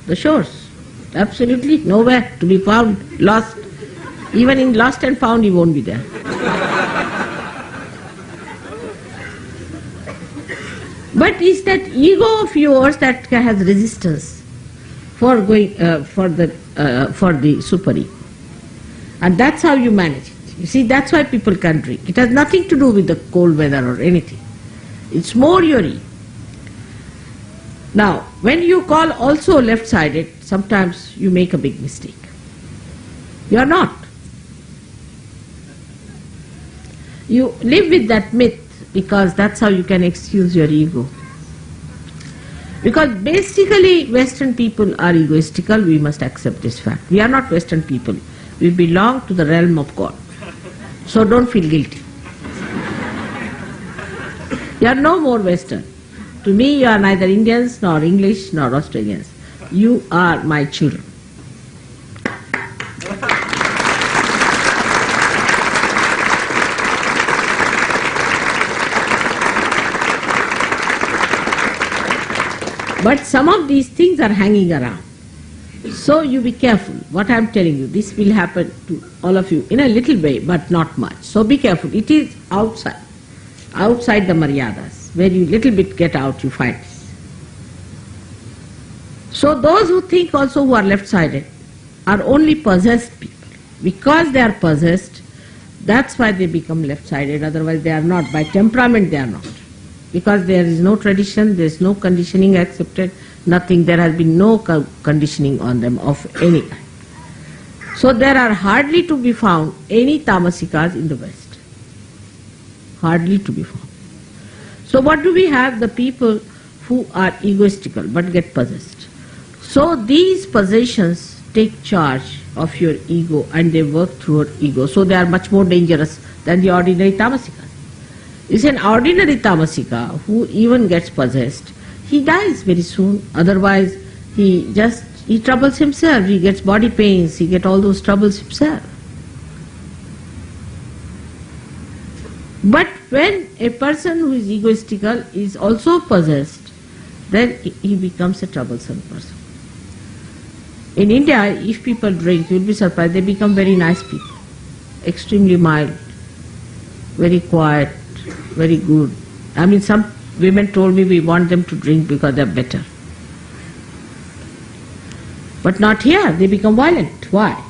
the shores. Absolutely nowhere to be found, lost. Even in lost and found, he won't be there. But it's that ego of yours that has resistance for going for the superego, and that's how you manage it. You see, that's why people can't drink. It has nothing to do with the cold weather or anything. It's more your ego. Now, when you call also left-sided, sometimes you make a big mistake. You are not. You live with that myth because that's how you can excuse your ego. Because basically Western people are egoistical, we must accept this fact. We are not Western people. We belong to the realm of God. So don't feel guilty. You are no more Western. To me, you are neither Indians, nor English, nor Australians. You are my children. But some of these things are hanging around. So you be careful. What I am telling you, this will happen to all of you in a little way, but not much. So be careful. It is outside the maryadas, where you little bit get out, you find this. So those who think also who are left-sided are only possessed people. Because they are possessed, that's why they become left-sided, otherwise they are not. By temperament they are not. Because there is no tradition, there is no conditioning accepted, nothing, there has been no conditioning on them of any kind. So there are hardly to be found any tamasikas in the West. Hardly to be found. So what do we have? The people who are egoistical but get possessed. So these possessions take charge of your ego and they work through your ego. So they are much more dangerous than the ordinary tamasikas. Is an ordinary tamasika who even gets possessed, he dies very soon. Otherwise, he troubles himself. He gets body pains. He gets all those troubles himself. But when a person who is egoistical is also possessed, then he becomes a troublesome person. In India, if people drink, you will be surprised, they become very nice people, extremely mild, very quiet, very good. I mean, some women told me we want them to drink because they are better. But not here, they become violent. Why?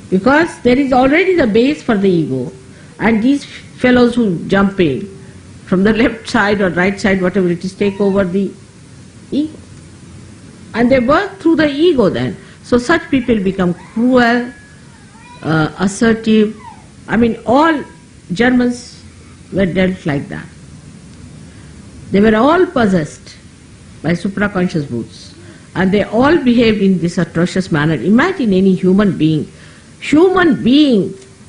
Because there is already the base for the ego, and these fellows who jump in from the left side or right side, whatever it is, take over the ego. And they work through the ego then. So such people become cruel, assertive. I mean, all Germans were dealt like that. They were all possessed by supraconscious bhoots, and they all behaved in this atrocious manner. Imagine any human being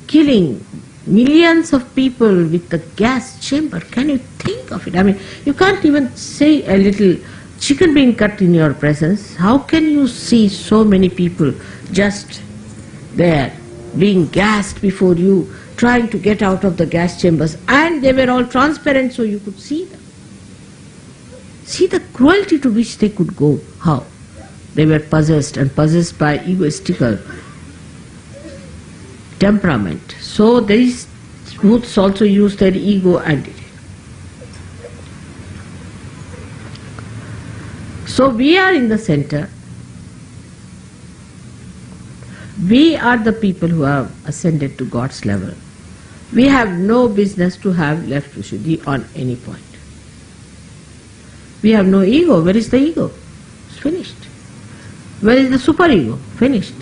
killing millions of people with the gas chamber. Can you think of it? I mean, you can't even say a little chicken being cut in your presence. How can you see so many people just there being gassed before you, trying to get out of the gas chambers, and they were all transparent so you could see them. See the cruelty to which they could go. How? They were possessed, and possessed by egoistical temperament. So these bhoots also use their ego and did it. So we are in the center. We are the people who have ascended to God's level. We have no business to have left Vishuddhi on any point. We have no ego. Where is the ego? It's finished. Where is the superego? Finished.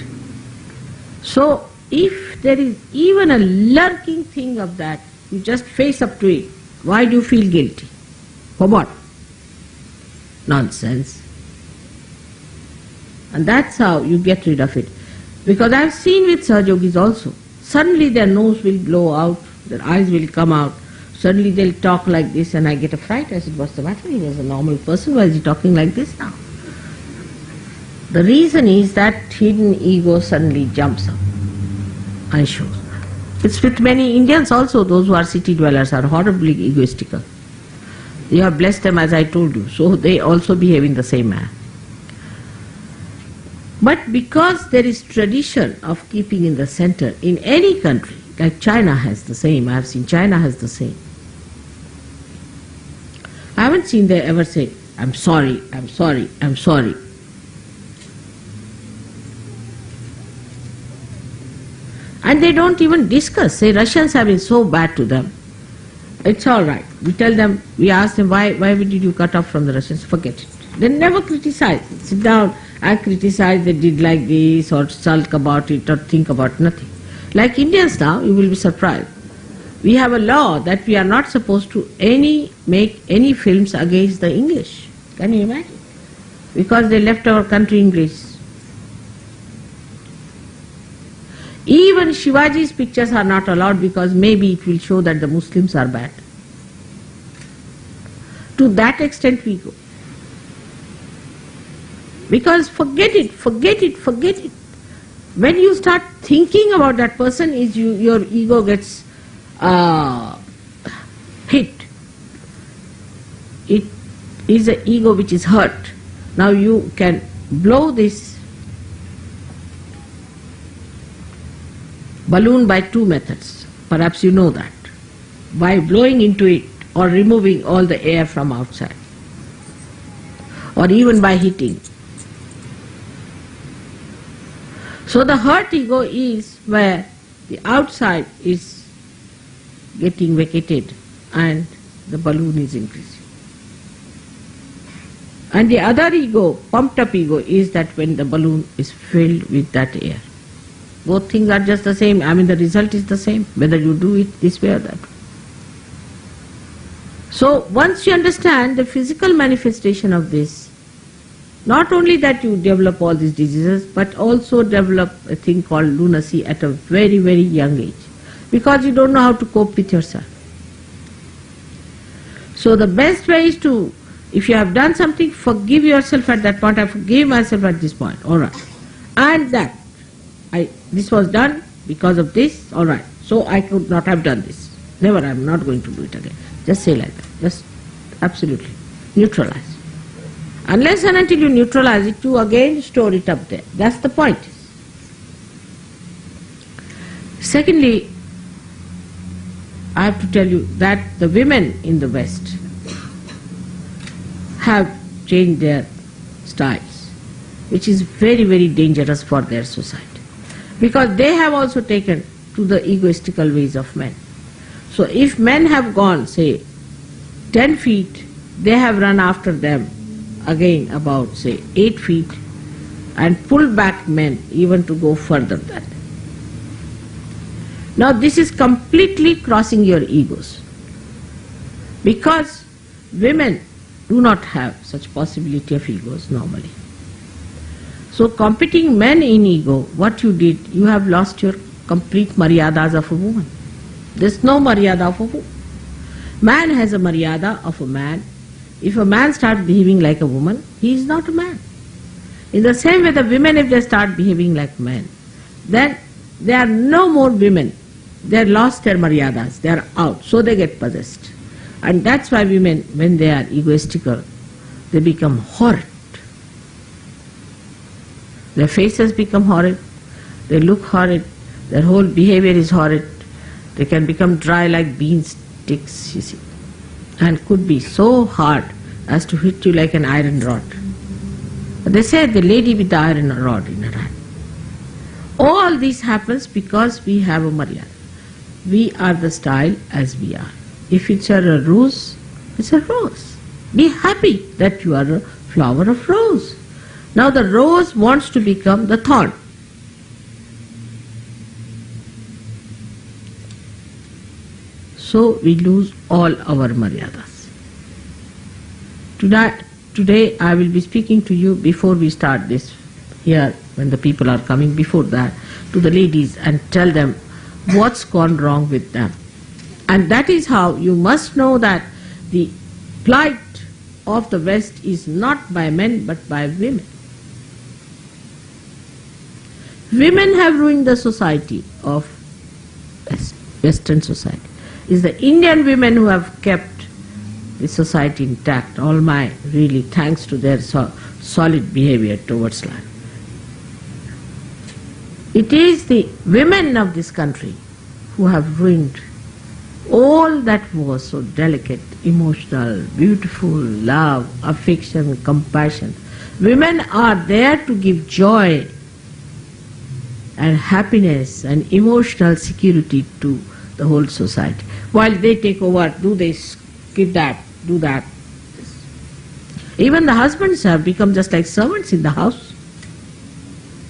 So if there is even a lurking thing of that, you just face up to it. Why do you feel guilty? For what? Nonsense. And that's how you get rid of it. Because I have seen with Sahajogis also, suddenly their nose will blow out, their eyes will come out, suddenly they'll talk like this, and I get a fright. I said, what's the matter? He was a normal person, why is he talking like this now? The reason is that hidden ego suddenly jumps up and shows. It's with many Indians also. Those who are city dwellers are horribly egoistical. You have blessed them, as I told you, so they also behave in the same manner. But because there is tradition of keeping in the center in any country, like China has the same, I have seen China has the same. I haven't seen they ever say, I'm sorry, I'm sorry, I'm sorry. And they don't even discuss. Say Russians have been so bad to them. It's all right. We tell them, we ask them, why did you cut off from the Russians? Forget it. They never criticize. Sit down and criticize they did like this, or sulk about it, or think about nothing. Like Indians now, you will be surprised. We have a law that we are not supposed to make any films against the English. Can you imagine? Because they left our country in Greece. Even Shivaji's pictures are not allowed because maybe it will show that the Muslims are bad. To that extent we go. Because forget it. When you start thinking about that person, your ego gets hit. It is an ego which is hurt. Now you can blow this balloon by two methods. Perhaps you know that. By blowing into it or removing all the air from outside. Or even by heating. So the hurt ego is where the outside is getting vacated and the balloon is increasing. And the other ego, pumped up ego, is that when the balloon is filled with that air. Both things are just the same. I mean, the result is the same, whether you do it this way or that way. So once you understand the physical manifestation of this, not only that you develop all these diseases, but also develop a thing called lunacy at a very, very young age, because you don't know how to cope with yourself. So the best way is to, if you have done something, forgive yourself at that point. I forgive myself at this point. All right. And that this was done because of this. All right. So I could not have done this. Never. I am not going to do it again. Just say like that. Just absolutely neutralize. Unless and until you neutralize it, you again store it up there. That's the point. Secondly, I have to tell you that the women in the West have changed their styles, which is very, very dangerous for their society. Because they have also taken to the egoistical ways of men. So if men have gone, say, 10 feet, they have run after them again about, say, 8 feet and pulled back men even to go further than them. Now this is completely crossing your egos, because women do not have such possibility of egos normally. So competing men in ego, what you did, you have lost your complete maryadas of a woman. There's no maryada of a woman. Man has a maryada of a man. If a man starts behaving like a woman, he is not a man. In the same way, the women, if they start behaving like men, then they are no more women. They have lost their maryadas, they are out, so they get possessed. And that's why women, when they are egoistical, they become horrid. Their faces become horrid, they look horrid, their whole behavior is horrid. They can become dry like bean sticks, you see, and could be so hard as to hit you like an iron rod. But they say the lady with the iron rod in her hand. All this happens because we have a maryada. We are the style as we are. If it's a rose, it's a rose. Be happy that you are a flower of rose. Now the rose wants to become the thorn. So we lose all our maryadas. Today I will be speaking to you before we start this here, when the people are coming, before that, to the ladies and tell them what's gone wrong with them. And that is how you must know that the plight of the West is not by men but by women. Women have ruined the society of Western society. It's the Indian women who have kept the society intact. All my really thanks to their solid behavior towards life. It is the women of this country who have ruined all that was so delicate, emotional, beautiful, love, affection, compassion. Women are there to give joy and happiness and emotional security to the whole society. While they take over, do this, give that, do that. Even the husbands have become just like servants in the house.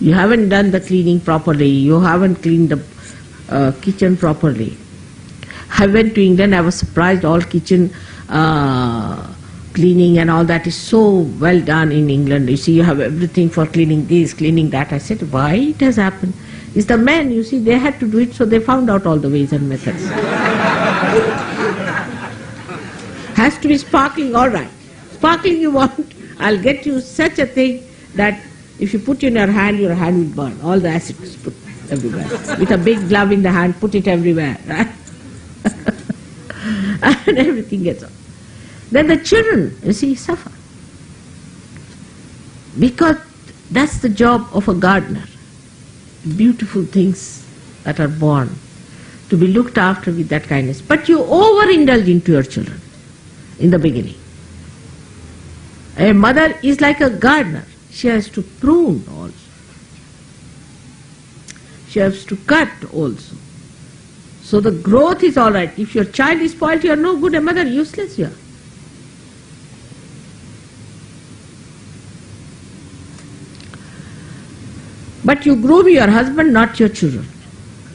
You haven't done the cleaning properly, you haven't cleaned the kitchen properly. I went to England, I was surprised, all kitchen cleaning and all that is so well done in England. You see, you have everything for cleaning this, cleaning that. I said, why it has happened? It's the men, you see, they had to do it, so they found out all the ways and methods. Has to be sparkling, all right. Sparkling you want, I'll get you such a thing that if you put in your hand will burn. All the acid is put everywhere. With a big glove in the hand, put it everywhere, right? And everything gets on. Then the children, you see, suffer. Because that's the job of a gardener. Beautiful things that are born to be looked after with that kindness. But you overindulge into your children in the beginning. A mother is like a gardener. She has to prune also. She has to cut also. So the growth is all right. If your child is spoiled, you are no good a mother, useless you are. But you groom your husband, not your children.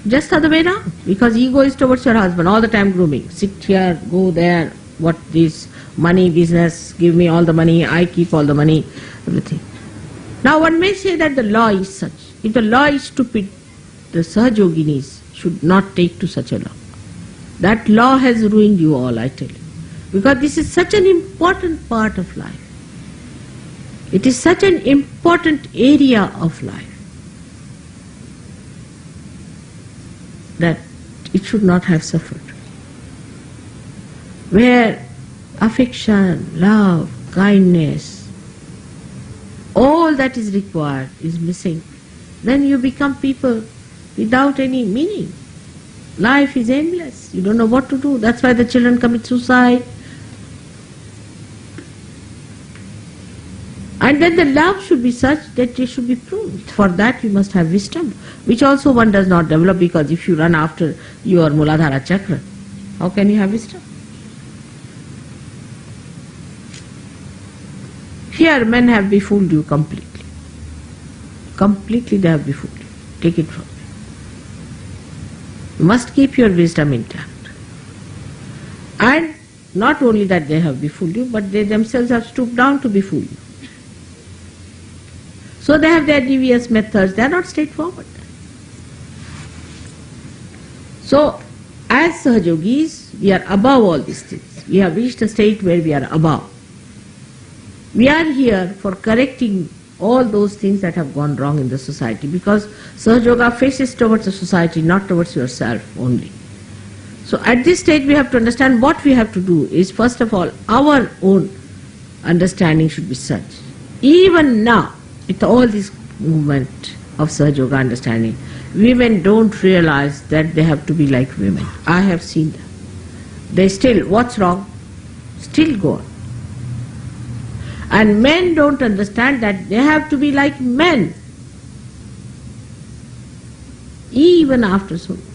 Just the other way around. Because ego is towards your husband, all the time grooming. Sit here, go there, what this, money, business, give me all the money, I keep all the money, everything. Now one may say that the law is such. If the law is stupid, the Sahajoginis should not take to such a law. That law has ruined you all, I tell you. Because this is such an important part of life. It is such an important area of life that it should not have suffered. Where affection, love, kindness, all that is required is missing, then you become people without any meaning. Life is endless. You don't know what to do. That's why the children commit suicide. And then the love should be such that it should be pruned. For that you must have wisdom, which also one does not develop, because if you run after your Muladhara Chakra, how can you have wisdom? Here men have befooled you completely. Completely they have befooled you. Take it from me. You must keep your wisdom intact. And not only that they have befooled you, but they themselves have stooped down to befool you. So they have their devious methods, they are not straightforward. So, as Sahajogis, we are above all these things. We have reached a state where we are above. We are here for correcting all those things that have gone wrong in the society, because Sahajoga faces towards the society, not towards yourself only. So at this stage we have to understand what we have to do is, first of all, our own understanding should be such. Even now, with all this movement of Sahajoga understanding, women don't realize that they have to be like women. I have seen them. They still, what's wrong? Still go on. And men don't understand that they have to be like men, even after so many.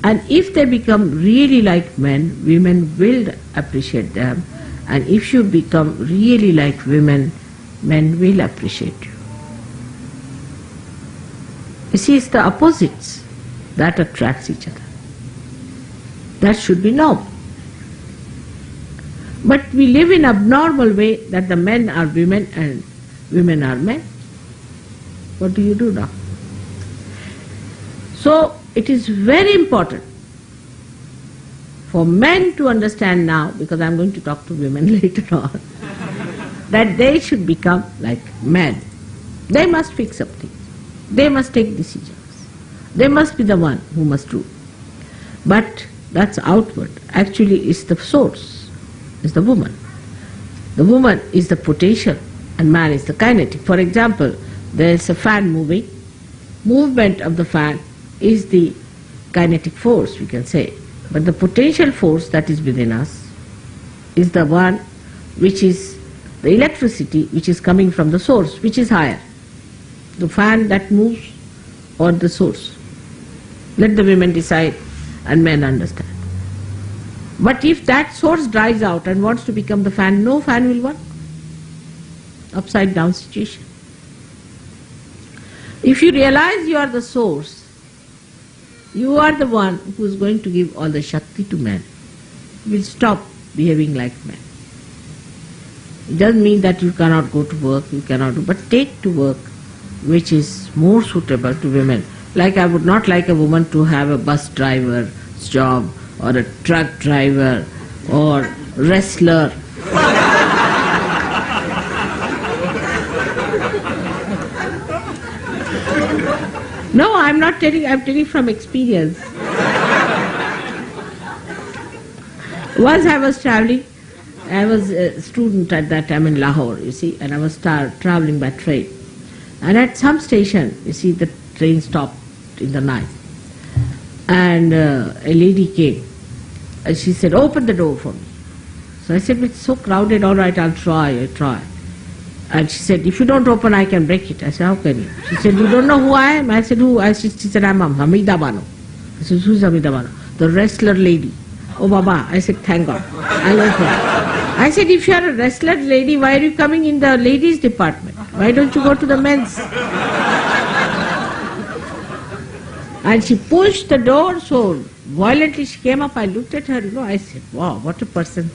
And if they become really like men, women will appreciate them. And if you become really like women, men will appreciate you. You see, it's the opposites that attracts each other. That should be normal. But we live in abnormal way that the men are women and women are men. What do you do now? So it is very important for men to understand now, because I am going to talk to women later on, that they should become like men. They must fix up things. They must take decisions. They must be the one who must rule. But that's outward. Actually it's the source, is the woman. The woman is the potential and man is the kinetic. For example, there is a fan moving. Movement of the fan is the kinetic force, we can say. But the potential force that is within us is the one which is the electricity which is coming from the source, which is higher. The fan that moves or the source. Let the women decide and men understand. But if that source dries out and wants to become the fan, no fan will work. Upside down situation. If you realize you are the source, you are the one who is going to give all the Shakti to men. You will stop behaving like men. It doesn't mean that you cannot go to work, you cannot do, but take to work which is more suitable to women. Like I would not like a woman to have a bus driver's job or a truck driver or wrestler. No, I'm not telling, I'm telling from experience. Once I was traveling, I was a student at that time in Lahore, you see, and I was traveling by train. And at some station, you see, the train stopped in the night. And a lady came. And she said, open the door for me. So I said, it's so crowded, all right, I'll try. And she said, if you don't open, I can break it. I said, how can you? She said, you don't know who I am? I said, who? She said, I'm Hamida Bano. I said, who's Hamida Bano? The wrestler lady. Oh, Baba. I said, thank God. I love her. I said, if you are a wrestler lady, why are you coming in the ladies' department? Why don't you go to the men's? And she pushed the door so violently, she came up, I looked at her, I said, wow, what a person.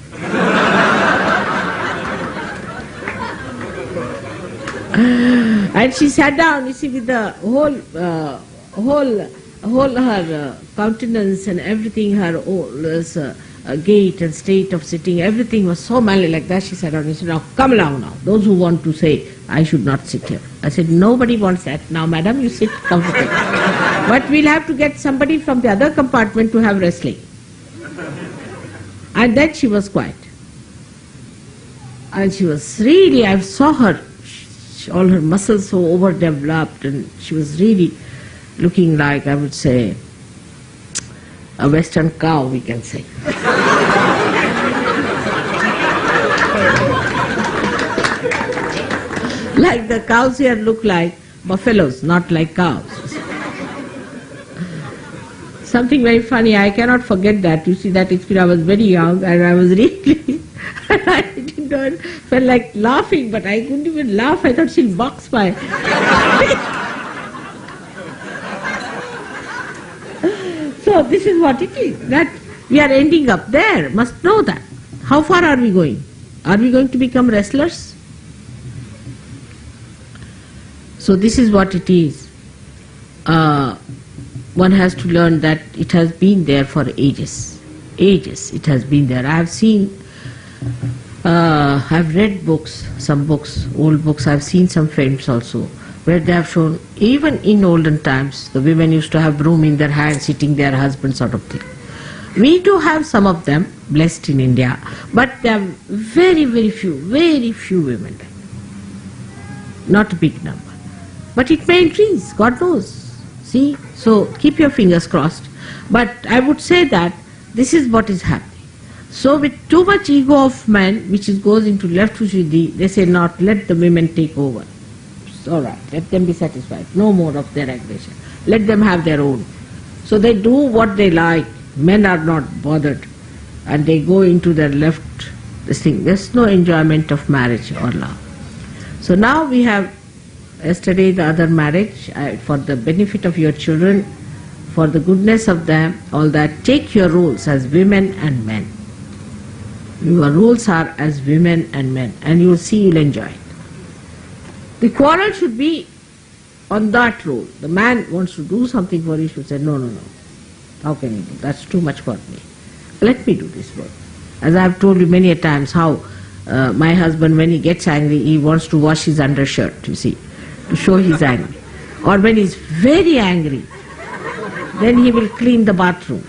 And she sat down, you see, with the whole her countenance and everything, her gait and state of sitting, everything was so manly like that. She sat down and said, now come along now. Those who want to say, I should not sit here. I said, nobody wants that. Now madam, you sit comfortably. But we'll have to get somebody from the other compartment to have wrestling. And then she was quiet. And she was really, I saw her, all her muscles so overdeveloped, and she was really looking like, I would say, a western cow, we can say. Like the cows here look like buffaloes, not like cows. Something very funny, I cannot forget that. You see, that experience, I was very young and I was really, I didn't know, felt like laughing, but I couldn't even laugh. I thought she'll box my... So this is what it is, that we are ending up there, must know that. How far are we going? Are we going to become wrestlers? So this is what it is. One has to learn that it has been there for ages. Ages it has been there. I have seen, I've read books, some books, old books, I've seen some films also, where they have shown, even in olden times, the women used to have broom in their hand, sitting their husband sort of thing. We do have some of them, blessed in India, but there are very, very few women. Not a big number. But it may increase, God knows. See? So keep your fingers crossed. But I would say that this is what is happening. So with too much ego of men, which goes into left Shuddhi, they say not, let the women take over. All right, let them be satisfied. No more of their aggression. Let them have their own. So they do what they like. Men are not bothered. And they go into their left, this thing. There's no enjoyment of marriage or love. So now we have, yesterday the other marriage, for the benefit of your children, for the goodness of them, all that, take your roles as women and men. Your roles are as women and men, and you will see you'll enjoy it. The quarrel should be on that role. The man wants to do something for you, should say, no. How can you do? That's too much for me. Let me do this work. As I have told you many a times how my husband, when he gets angry, he wants to wash his undershirt, you see, to show he's angry. Or when he's very angry, then he will clean the bathroom.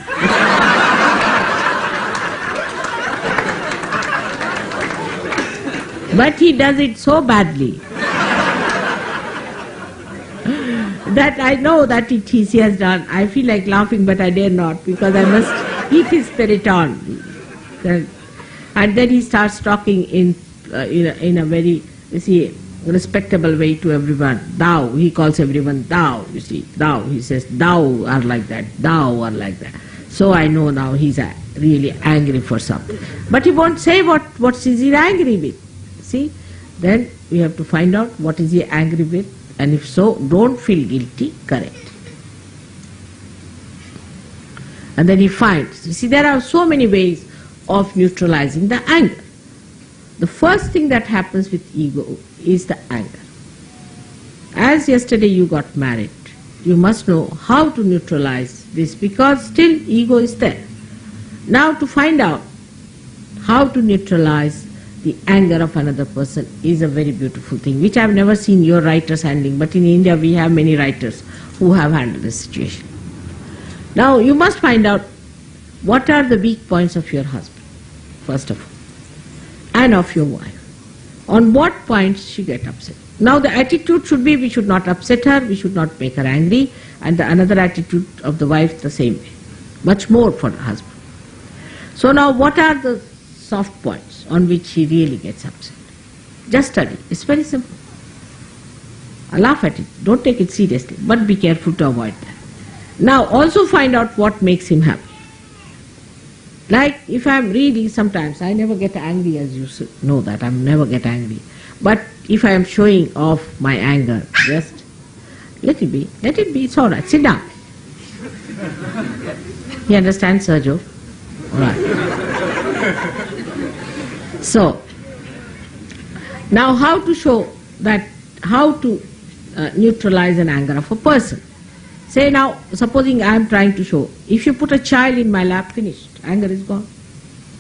But he does it so badly that I know that he has done. I feel like laughing, but I dare not, because I must keep his spirit on. And then he starts talking in a very, you see, respectable way to everyone. Thou, he calls everyone thou, you see, thou. He says, thou are like that, thou are like that. So I know now he's really angry for something. But he won't say what is he angry with. See, then we have to find out what is he angry with, and if so, don't feel guilty, correct. And then he finds, you see, there are so many ways of neutralizing the anger. The first thing that happens with ego is the anger. as yesterday you got married, you must know how to neutralize this, because still ego is there. Now to find out how to neutralize the anger of another person is a very beautiful thing, which I have never seen your writers handling, but in India we have many writers who have handled this situation. Now you must find out what are the weak points of your husband, first of all, and of your wife. On what points she get upset. Now the attitude should be, we should not upset her, we should not make her angry, and the another attitude of the wife the same way, much more for the husband. So now what are the soft points on which he really gets upset? Just study, it's very simple. I laugh at it, don't take it seriously, but be careful to avoid that. Now also find out what makes him happy. Like if I am reading, sometimes I never get angry, as you know that, I never get angry. But if I am showing off my anger, just let it be, it's all right, sit down. You understand, Sergio? All right. So, now how to show that, how to neutralize an anger of a person. Say now, supposing I am trying to show, if you put a child in my lap, finished, anger is gone.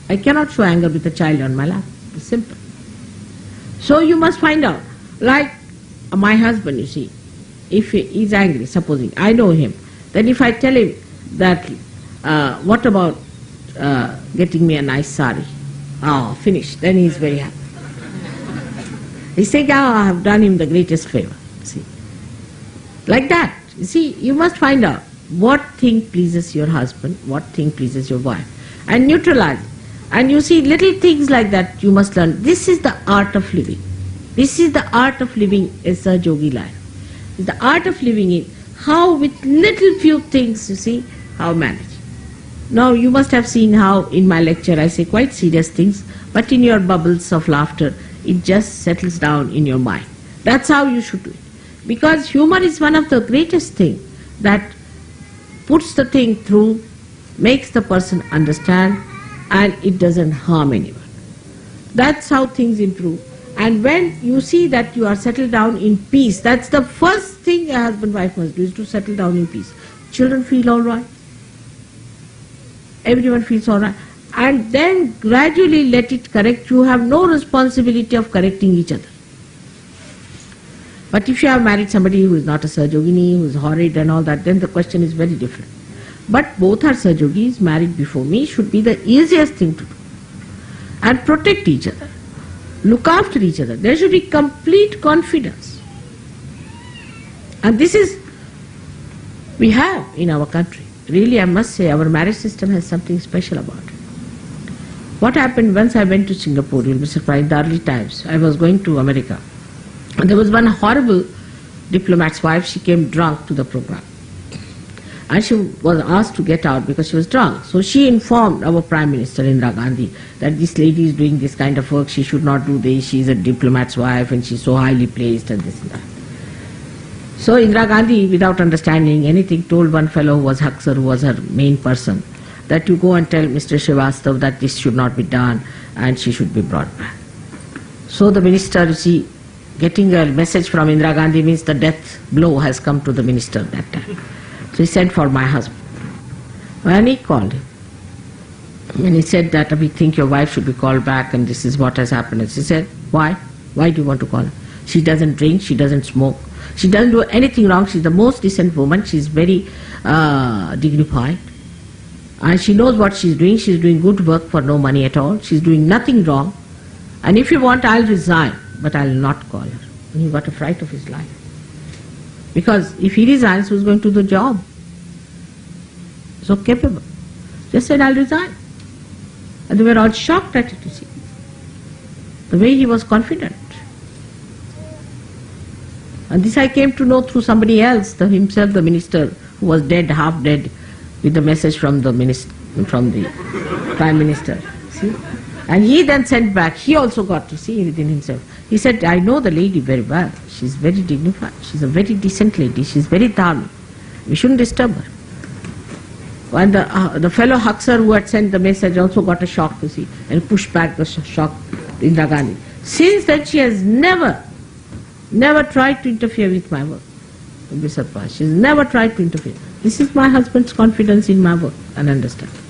I cannot show anger with a child on my lap, it's simple. So you must find out, like my husband, you see, if he is angry, supposing, I know him, then if I tell him that, what about getting me a nice sari? Oh, finished, then he is very happy. He says, I have done him the greatest favor, see. Like that, you see, you must find out what thing pleases your husband, what thing pleases your wife, and neutralize it. And you see, little things like that you must learn. This is the art of living. This is the art of living as a yogi life. The art of living in how with little few things, you see, how manage. Now you must have seen how in my lecture I say quite serious things, but in your bubbles of laughter, it just settles down in your mind. That's how you should do it. Because humor is one of the greatest things that puts the thing through, makes the person understand, and it doesn't harm anyone. That's how things improve. And when you see that you are settled down in peace, that's the first thing a husband-wife must do, is to settle down in peace. Children feel all right. Everyone feels all right. And then gradually let it correct. You have no responsibility of correcting each other. But if you have married somebody who is not a Sahajogini, who is horrid and all that, then the question is very different. But both are Sahajogis, married before me, should be the easiest thing to do. And protect each other. Look after each other. There should be complete confidence. And this is, we have in our country. Really, I must say, our marriage system has something special about it. What happened once I went to Singapore, you'll be surprised, in the early times, I was going to America. And there was one horrible diplomat's wife, she came drunk to the program. And she was asked to get out because she was drunk. So she informed our Prime Minister Indira Gandhi that this lady is doing this kind of work, she should not do this, she is a diplomat's wife and she is so highly placed and this and that. So Indira Gandhi, without understanding anything, told one fellow who was Haksar, who was her main person, that you go and tell Mr. Srivastav that this should not be done and she should be brought back. So the minister, you see, getting a message from Indira Gandhi means the death blow has come to the minister that time. So he sent for my husband. When he called him, and he said that we think your wife should be called back and this is what has happened. And she said, why? Why do you want to call her? She doesn't drink, she doesn't smoke, she doesn't do anything wrong, she's the most decent woman, she's very dignified. And she knows what she's doing good work for no money at all, she's doing nothing wrong. And if you want, I'll resign, but I'll not call her. And he got a fright of his life. Because if he resigns, who's going to do the job? So capable. Just said, I'll resign. And they were all shocked at it, you see. The way he was confident. And this I came to know through somebody else, himself the minister, who was dead, half dead, with the message from the Prime Minister. See? And he then sent back, he also got to see within himself. He said, I know the lady very well. She's very dignified. She's a very decent lady. She's very dharmic. We shouldn't disturb her. And the fellow Haksar who had sent the message also got a shock, you see, and pushed back the shock Indira Gandhi. Since then she has never never tried to interfere with my work. You'll be surprised. She's never tried to interfere. This is my husband's confidence in my work and understanding.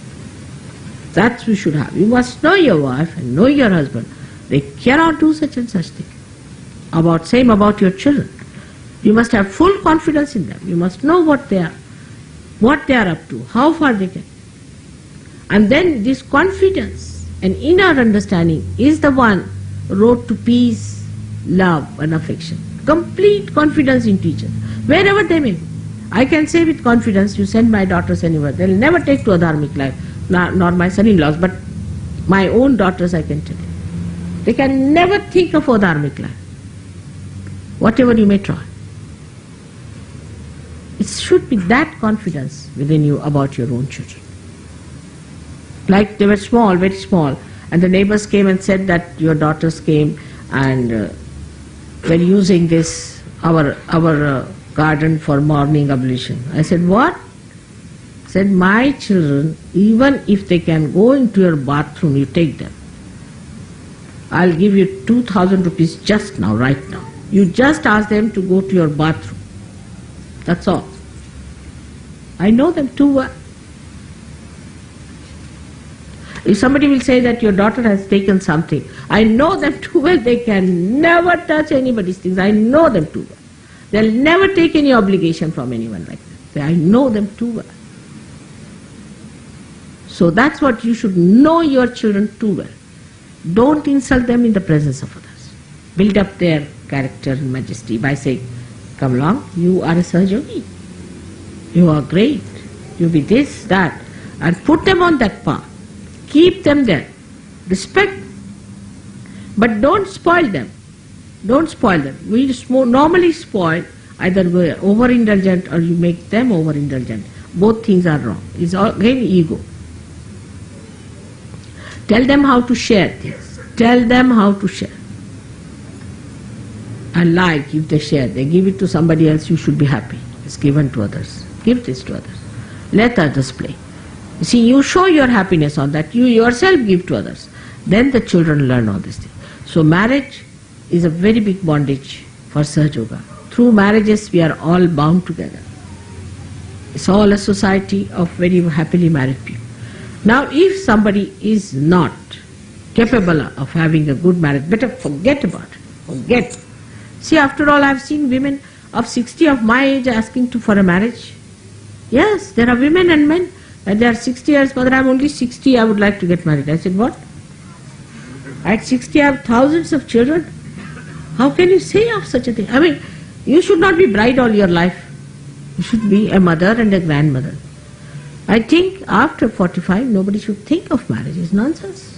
That's we should have. You must know your wife and know your husband. They cannot do such and such thing. Same about your children. You must have full confidence in them. You must know what they are up to, how far they can. And then this confidence and inner understanding is the one road to peace, love and affection. Complete confidence in each other, wherever they may be. I can say with confidence, you send my daughters anywhere, they'll never take to a dharmic life, nor my son-in-laws, but my own daughters I can tell you. They can never think of a dharmic life, whatever you may try. It should be that confidence within you about your own children. Like they were small, very small, and the neighbors came and said that your daughters came and were using this, our garden for morning ablution. I said, what? I said, my children, even if they can go into your bathroom, you take them. I'll give you 2,000 rupees just now, right now. You just ask them to go to your bathroom. That's all. I know them too well. If somebody will say that your daughter has taken something, I know them too well. They can never touch anybody's things. I know them too well. They'll never take any obligation from anyone like that. I know them too well. So that's what you should know your children too well. Don't insult them in the presence of others. Build up their character and majesty by saying, come along, you are a Sahajogi. You are great. You be this, that. And put them on that path. Keep them there. Respect. But don't spoil them. Don't spoil them. We normally spoil, either we're overindulgent or you make them overindulgent. Both things are wrong. It's all again ego. Tell them how to share things. Tell them how to share. And like if they share, they give it to somebody else, you should be happy. It's given to others. Give this to others. Let others play. You see, you show your happiness on that. You yourself give to others. Then the children learn all these things. So marriage is a very big bondage for Sahaja Yoga. Through marriages we are all bound together. It's all a society of very happily married people. Now if somebody is not capable of having a good marriage, better forget about it. Forget. See, after all, I have seen women of 60 of my age asking for a marriage. Yes, there are women and men. And they are 60 years, mother, I am only 60, I would like to get married. I said, what? At 60 I have thousands of children. How can you say of such a thing? I mean, you should not be bride all your life. You should be a mother and a grandmother. I think after 45, nobody should think of marriage. It's nonsense.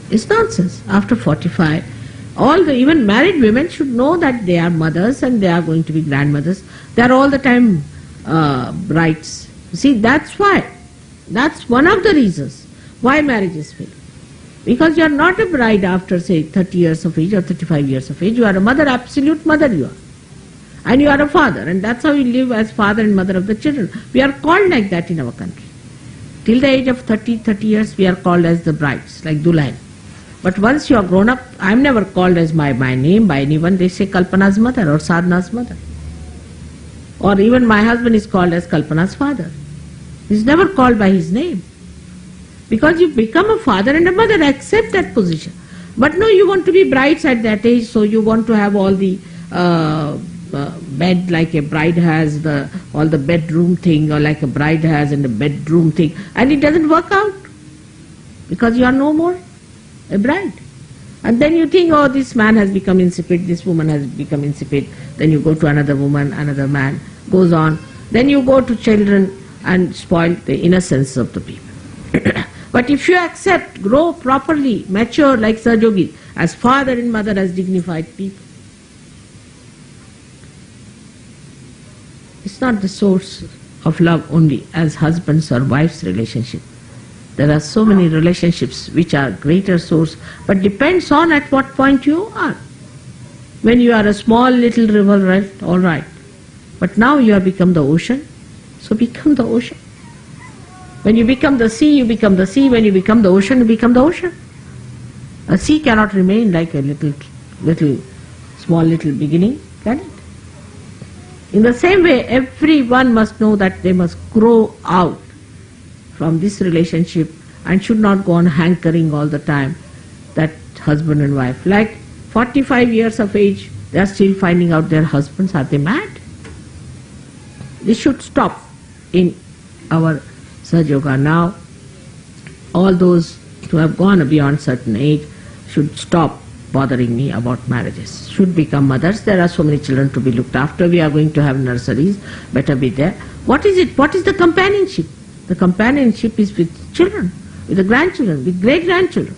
It's nonsense. After 45, all the even married women should know that they are mothers and they are going to be grandmothers. They are all the time brides. See, that's why. That's one of the reasons why marriages fail. Because you are not a bride after, say, 30 years of age or 35 years of age. You are a mother, absolute mother you are. And you are a father. And that's how you live as father and mother of the children. We are called like that in our country. Till the age of 30 years, we are called as the brides, like Dulhan. But once you are grown up, I am never called as my name by anyone. They say Kalpana's mother or Sadhana's mother. Or even my husband is called as Kalpana's father. He is never called by his name. Because you become a father and a mother, accept that position. But no, you want to be brides at that age, so you want to have all the bed like a bride has, all the bedroom thing, or like a bride has in the bedroom thing. And it doesn't work out. Because you are no more a bride. And then you think, oh, this man has become insipid, this woman has become insipid. Then you go to another woman, another man, goes on. Then you go to children and spoil the innocence of the people. But if you accept, grow properly, mature like Sahaja as father and mother, as dignified people, it's not the source of love only as husband's or wife's relationship. There are so many relationships which are greater source, but depends on at what point you are. When you are a small little river, right, all right. But now you have become the ocean, so become the ocean. When you become the sea, you become the sea. When you become the ocean, you become the ocean. A sea cannot remain like a small little beginning, can it? In the same way, everyone must know that they must grow out from this relationship and should not go on hankering all the time, that husband and wife. Like 45 years of age, they are still finding out their husbands. Are they mad? This should stop in our Sahaja Yoga now. All those who have gone beyond certain age should stop bothering me about marriages, should become mothers. There are so many children to be looked after. We are going to have nurseries, better be there. What is it? What is the companionship? The companionship is with children, with the grandchildren, with great-grandchildren.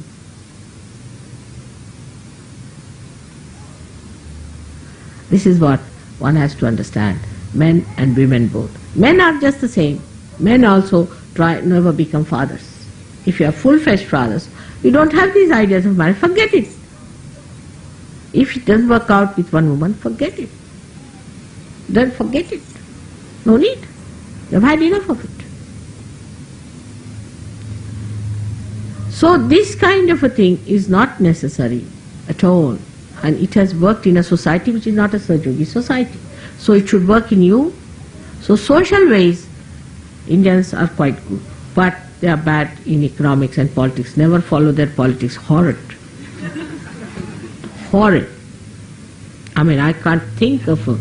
This is what one has to understand, men and women both. Men are just the same. Men also never become fathers. If you are full-fledged fathers, you don't have these ideas of marriage, forget it. If it doesn't work out with one woman, forget it. Then forget it. No need. You have had enough of it. So this kind of a thing is not necessary at all. And it has worked in a society which is not a Sahaja Yogi society. So it should work in you. So social ways, Indians are quite good. But they are bad in economics and politics. Never follow their politics. Horrid. Horrid. I mean, I can't think of a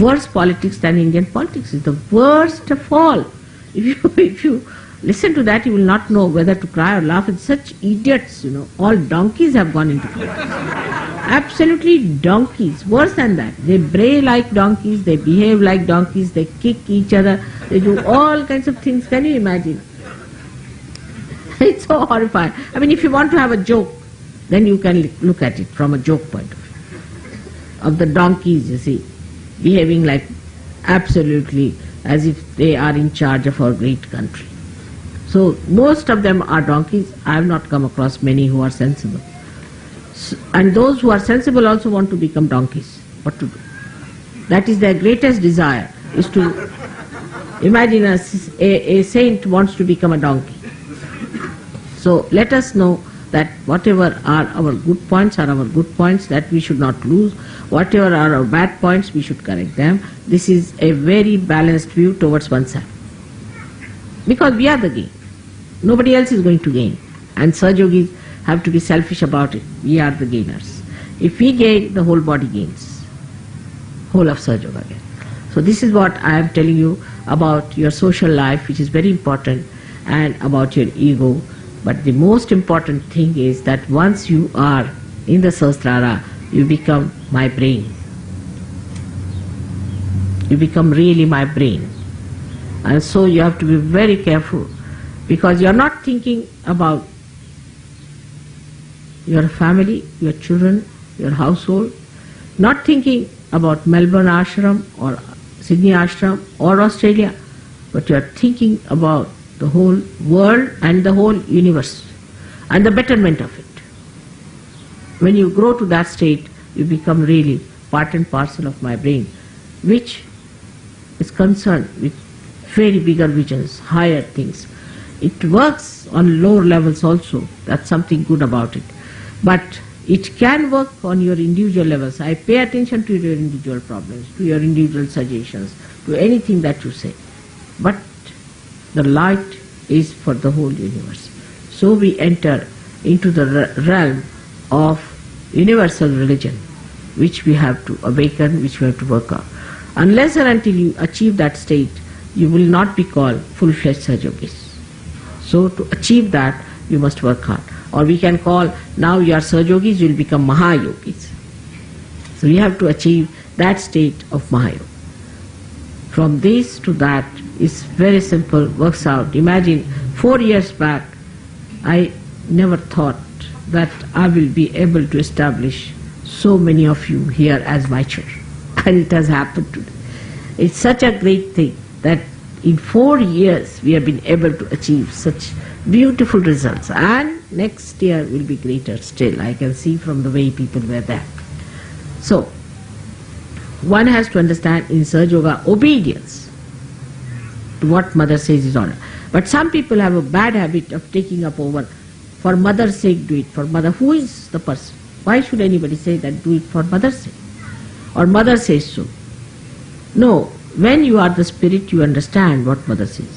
worse politics than Indian politics. It's the worst of all. If you listen to that, you will not know whether to cry or laugh. It's such idiots, All donkeys have gone into politics. Absolutely donkeys. Worse than that. They bray like donkeys, they behave like donkeys, they kick each other, they do all kinds of things. Can you imagine? It's so horrifying. I mean, if you want to have a joke, then you can look at it from a joke point of view. Of the donkeys, you see, behaving like absolutely as if they are in charge of our great country. So most of them are donkeys. I have not come across many who are sensible. And those who are sensible also want to become donkeys. What to do? That is their greatest desire, is to imagine a saint wants to become a donkey. So let us know that whatever are our good points are our good points, that we should not lose. Whatever are our bad points, we should correct them. This is a very balanced view towards oneself. Because we are the gain. Nobody else is going to gain. And Sahaja Yogis have to be selfish about it. We are the gainers. If we gain, the whole body gains. Whole of Sahaja Yoga gains. So this is what I am telling you about your social life, which is very important, and about your ego. But the most important thing is that once you are in the Sahasrara, you become my brain. You become really my brain. And so you have to be very careful, because you are not thinking about your family, your children, your household, not thinking about Melbourne ashram or Sydney ashram or Australia, but you are thinking about the whole world and the whole universe and the betterment of it. When you grow to that state, you become really part and parcel of my brain, which is concerned with very bigger visions, higher things. It works on lower levels also. That's something good about it. But it can work on your individual levels. I pay attention to your individual problems, to your individual suggestions, to anything that you say. But the light is for the whole universe. So we enter into the realm of universal religion, which we have to awaken, which we have to work on. Unless and until you achieve that state, you will not be called full-fledged Sahaja Yogis. So to achieve that, you must work hard. Or we can call, now you are Sahaja Yogis, you will become Mahayogis. So you have to achieve that state of Mahayoga. From this to that is very simple, works out. Imagine 4 years back, I never thought that I will be able to establish so many of you here as my children. And it has happened today. It's such a great thing that in 4 years we have been able to achieve such beautiful results. And next year will be greater still. I can see from the way people were there. So, one has to understand in Sahaja Yoga, obedience to what mother says is honor. But some people have a bad habit of taking up over for mother's sake do it, for mother. Who is the person? Why should anybody say that do it for mother's sake? Or mother says so. No, when you are the spirit, you understand what mother says.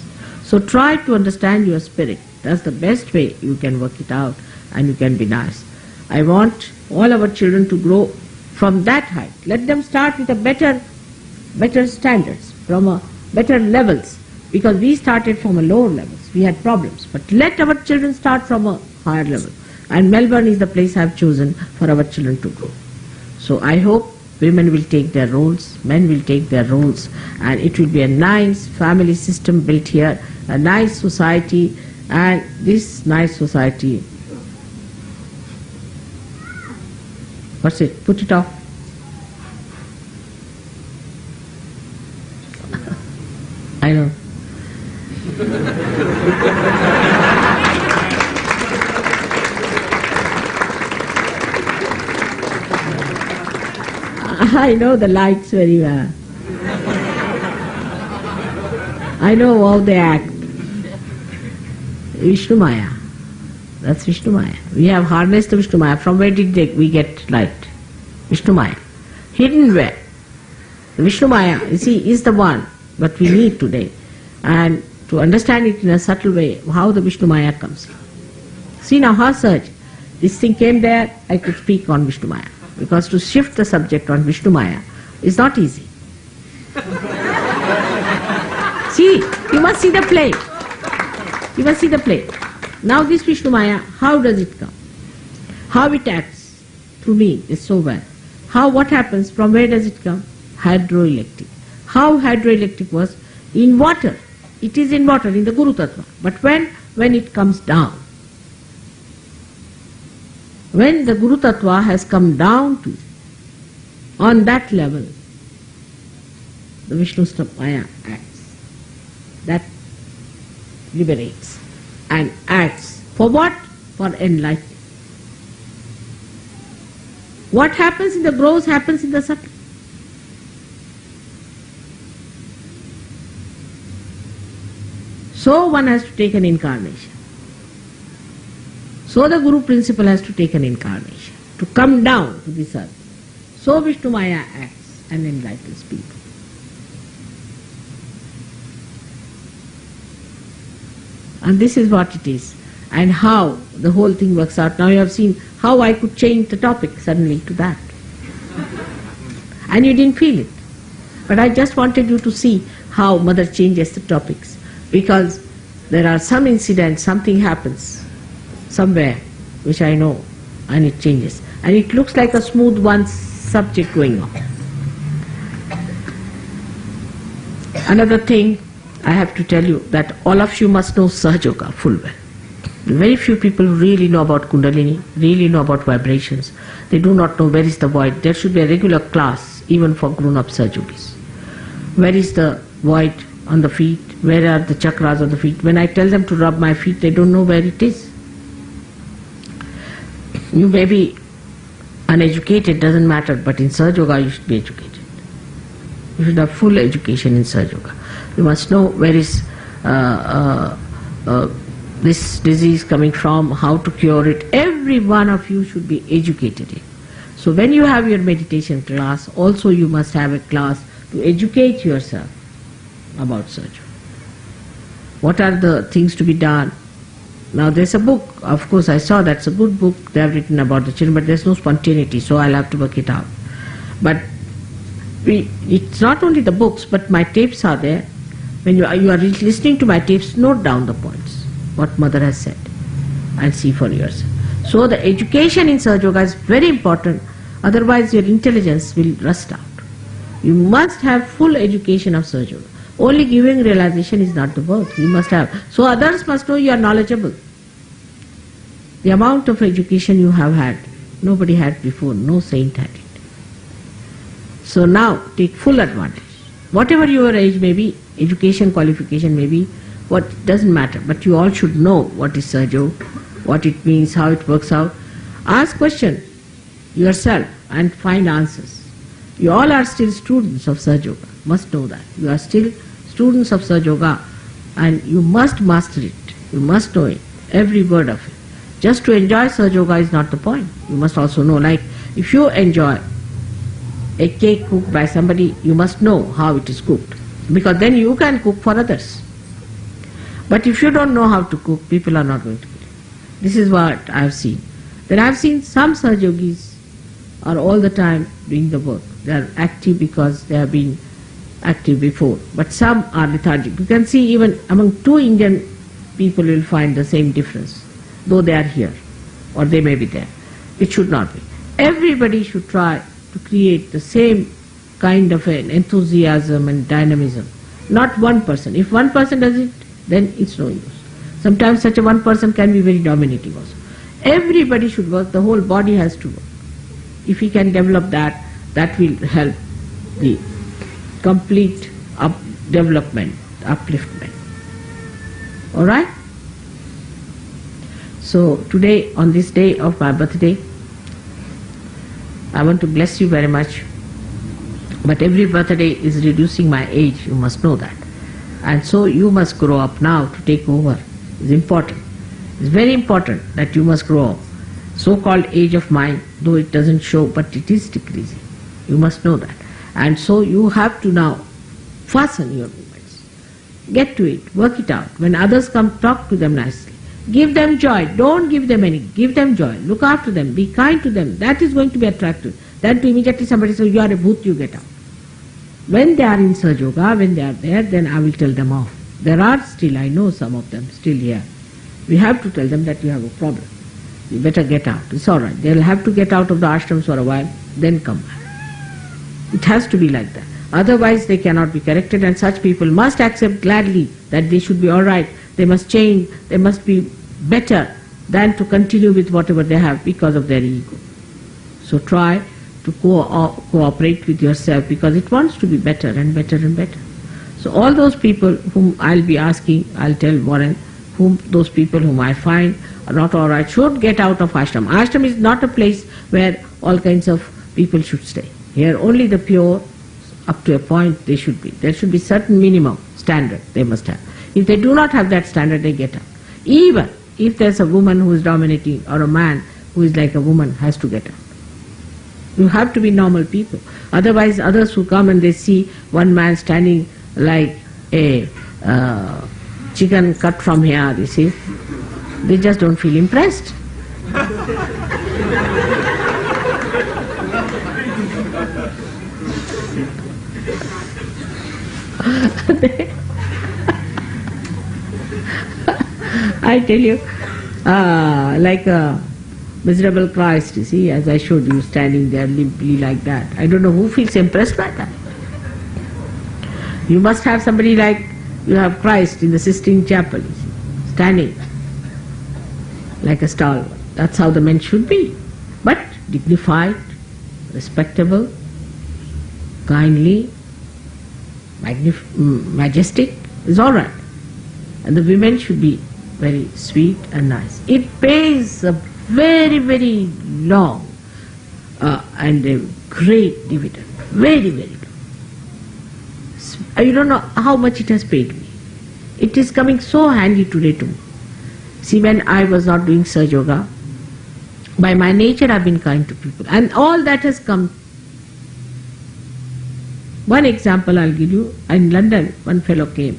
So try to understand your spirit. That's the best way you can work it out and you can be nice. I want all our children to grow from that height. Let them start with a better standards, from a better levels, because we started from a lower levels. We had problems. But let our children start from a higher level. And Melbourne is the place I've chosen for our children to grow. So I hope women will take their roles, men will take their roles, and it will be a nice family system built here, a nice society, and this nice society, what's it? Put it off. I know. I know the lights very well. I know how they act. Vishnu Maya. That's Vishnu Maya. We have harnessed the Vishnu Maya. From where did we get light? Vishnu Maya. Hidden where? The Vishnu Maya, you see, is the one that we need today. And to understand it in a subtle way, how the Vishnu Maya comes in. See now how Sahaj, this thing came there, I could speak on Vishnu Maya. Because to shift the subject on Vishnu Maya is not easy. See, you must see the play. You must see the play. Now this Vishnu Maya, how does it come? How it acts through me is so well. What happens, from where does it come? Hydroelectric. How hydroelectric was? In water. It is in water, in the Guru Tattva. But when it comes down, when the Guru Tattva has come down to, on that level, the Vishnu Maya acts. That liberates and acts. For what? For enlightenment. What happens in the gross happens in the subtle. So one has to take an incarnation. So the Guru principle has to take an incarnation, to come down to this earth. So Vishnu Maya acts and enlightens people. And this is what it is, and how the whole thing works out. Now you have seen how I could change the topic suddenly to that. And you didn't feel it. But I just wanted you to see how Mother changes the topics, because there are some incidents, something happens somewhere, which I know, and it changes. And it looks like a smooth one subject going on. Another thing I have to tell you, that all of you must know Sahaja Yoga full well. Very few people really know about Kundalini, really know about vibrations. They do not know where is the void. There should be a regular class even for grown-up Sahaja Yogis. Where is the void on the feet? Where are the chakras on the feet? When I tell them to rub my feet, they don't know where it is. You may be uneducated, doesn't matter, but in Sahaja Yoga you should be educated. You should have full education in Sahaja Yoga. You must know where is this disease coming from, how to cure it. Every one of you should be educated in. So when you have your meditation class, also you must have a class to educate yourself about Sahaja Yoga. What are the things to be done? Now there's a book, of course I saw that's a good book they have written about the children, but there's no spontaneity, so I'll have to work it out. But it's not only the books, but my tapes are there. When you are listening to my tapes, note down the points, what Mother has said, and see for yourself. So the education in Sahaja Yoga is very important, otherwise your intelligence will rust out. You must have full education of Sahaja Yoga. Only giving realization is not the work, you must have. So others must know you are knowledgeable. The amount of education you have had, nobody had before, no saint had it. So now take full advantage. Whatever your age may be, education, qualification may be, what doesn't matter, but you all should know what is Sahaja Yoga, what it means, how it works out. Ask question yourself and find answers. You all are still students of Sahaja Yoga, must know that. You are still students of Sahaja Yoga and you must master it. You must know it, every word of it. Just to enjoy Sahaja Yoga is not the point. You must also know, like if you enjoy a cake cooked by somebody, you must know how it is cooked, because then you can cook for others. But if you don't know how to cook, people are not going to believe. This is what I have seen. Then I have seen some Sahaja Yogis are all the time doing the work. They are active because they have been active before, but some are lethargic. You can see even among two Indian people you will find the same difference, though they are here or they may be there. It should not be. Everybody should try to create the same kind of an enthusiasm and dynamism. Not one person. If one person does it, then it's no use. Sometimes such a one person can be very dominating also. Everybody should work, the whole body has to work. If we can develop that, that will help the complete development, upliftment. Alright? So today, on this day of my birthday, I want to bless you very much. But every birthday is reducing my age, you must know that. And so you must grow up now to take over. It's important. It's very important that you must grow up. So-called age of mine, though it doesn't show, but it is decreasing. You must know that. And so you have to now fasten your movements. Get to it, work it out. When others come, talk to them nicely. Give them joy. Don't give them any. Give them joy. Look after them. Be kind to them. That is going to be attractive. Then to immediately somebody says, you are a bhoot, you get out. When they are in Sahaja Yoga, when they are there, then I will tell them off. There are still, I know some of them still here. We have to tell them that you have a problem. You better get out. It's all right. They'll have to get out of the ashrams for a while, then come back. It has to be like that. Otherwise they cannot be corrected, and such people must accept gladly that they should be all right. They must change. They must be better than to continue with whatever they have because of their ego. So try to cooperate with yourself, because it wants to be better and better and better. So all those people whom I'll be asking, I'll tell Warren, those people whom I find are not all right should get out of ashram. Ashram is not a place where all kinds of people should stay. Here only the pure, up to a point they should be. There should be certain minimum standard they must have. If they do not have that standard, they get out. Even if there's a woman who is dominating or a man who is like a woman, has to get out. You have to be normal people. Otherwise others who come and they see one man standing like a chicken cut from here, you see, they just don't feel impressed. I tell you, like a miserable Christ, you see, as I showed you, standing there limply like that. I don't know who feels impressed by that. You must have somebody like you have Christ in the Sistine Chapel, you see, standing like a stalwart. That's how the men should be. But dignified, respectable, kindly, majestic is all right. And the women should be very sweet and nice. It pays a very, very long and a great dividend. Very, very long. You don't know how much it has paid me. It is coming so handy today to me. See, when I was not doing Sahaja Yoga, by my nature I've been kind to people. And all that has come. One example I'll give you. In London, one fellow came.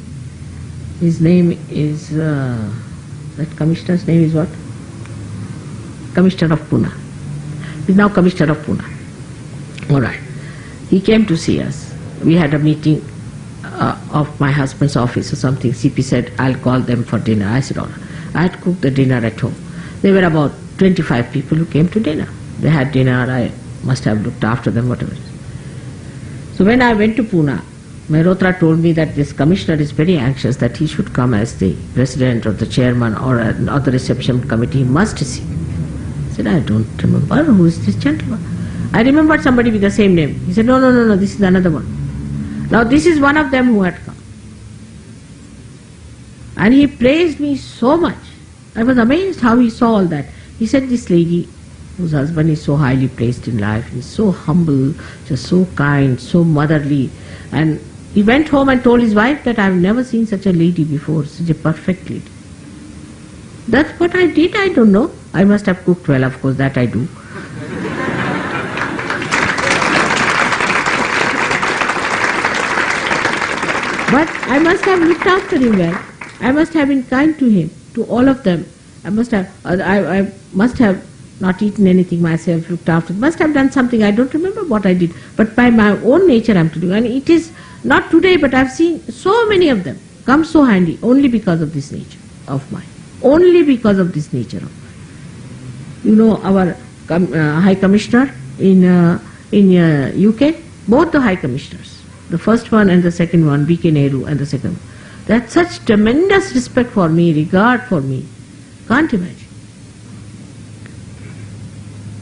His name is, that commissioner's name is what? Commissioner of Pune. He's now Commissioner of Pune. All right. He came to see us. We had a meeting of my husband's office or something. CP said, I'll call them for dinner. I said, all right. I had cooked the dinner at home. There were about 25 people who came to dinner. They had dinner. I must have looked after them, whatever it is. So when I went to Pune, Mehrotra told me that this commissioner is very anxious that he should come as the president or the chairman or the reception committee. He must see. I said, I don't remember. Who is this gentleman? I remembered somebody with the same name. He said, no, this is another one. Now this is one of them who had come. And he praised me so much. I was amazed how he saw all that. He said, this lady whose husband is so highly placed in life, he's so humble, just so kind, so motherly. And he went home and told his wife that I've never seen such a lady before, such a perfect lady. That's what I did, I don't know. I must have cooked well, of course, that I do. But I must have looked after him well. I must have been kind to him, to all of them. I must have not eaten anything myself, looked after, must have done something. I don't remember what I did. But by my own nature I'm to do. And it is not today, but I've seen so many of them come so handy only because of this nature of mine. Only because of this nature of mine. You know our High Commissioner in UK, both the High Commissioners, the first one and the second one, B.K. Nehru and the second one, they had such tremendous respect for me, regard for me. Can't imagine.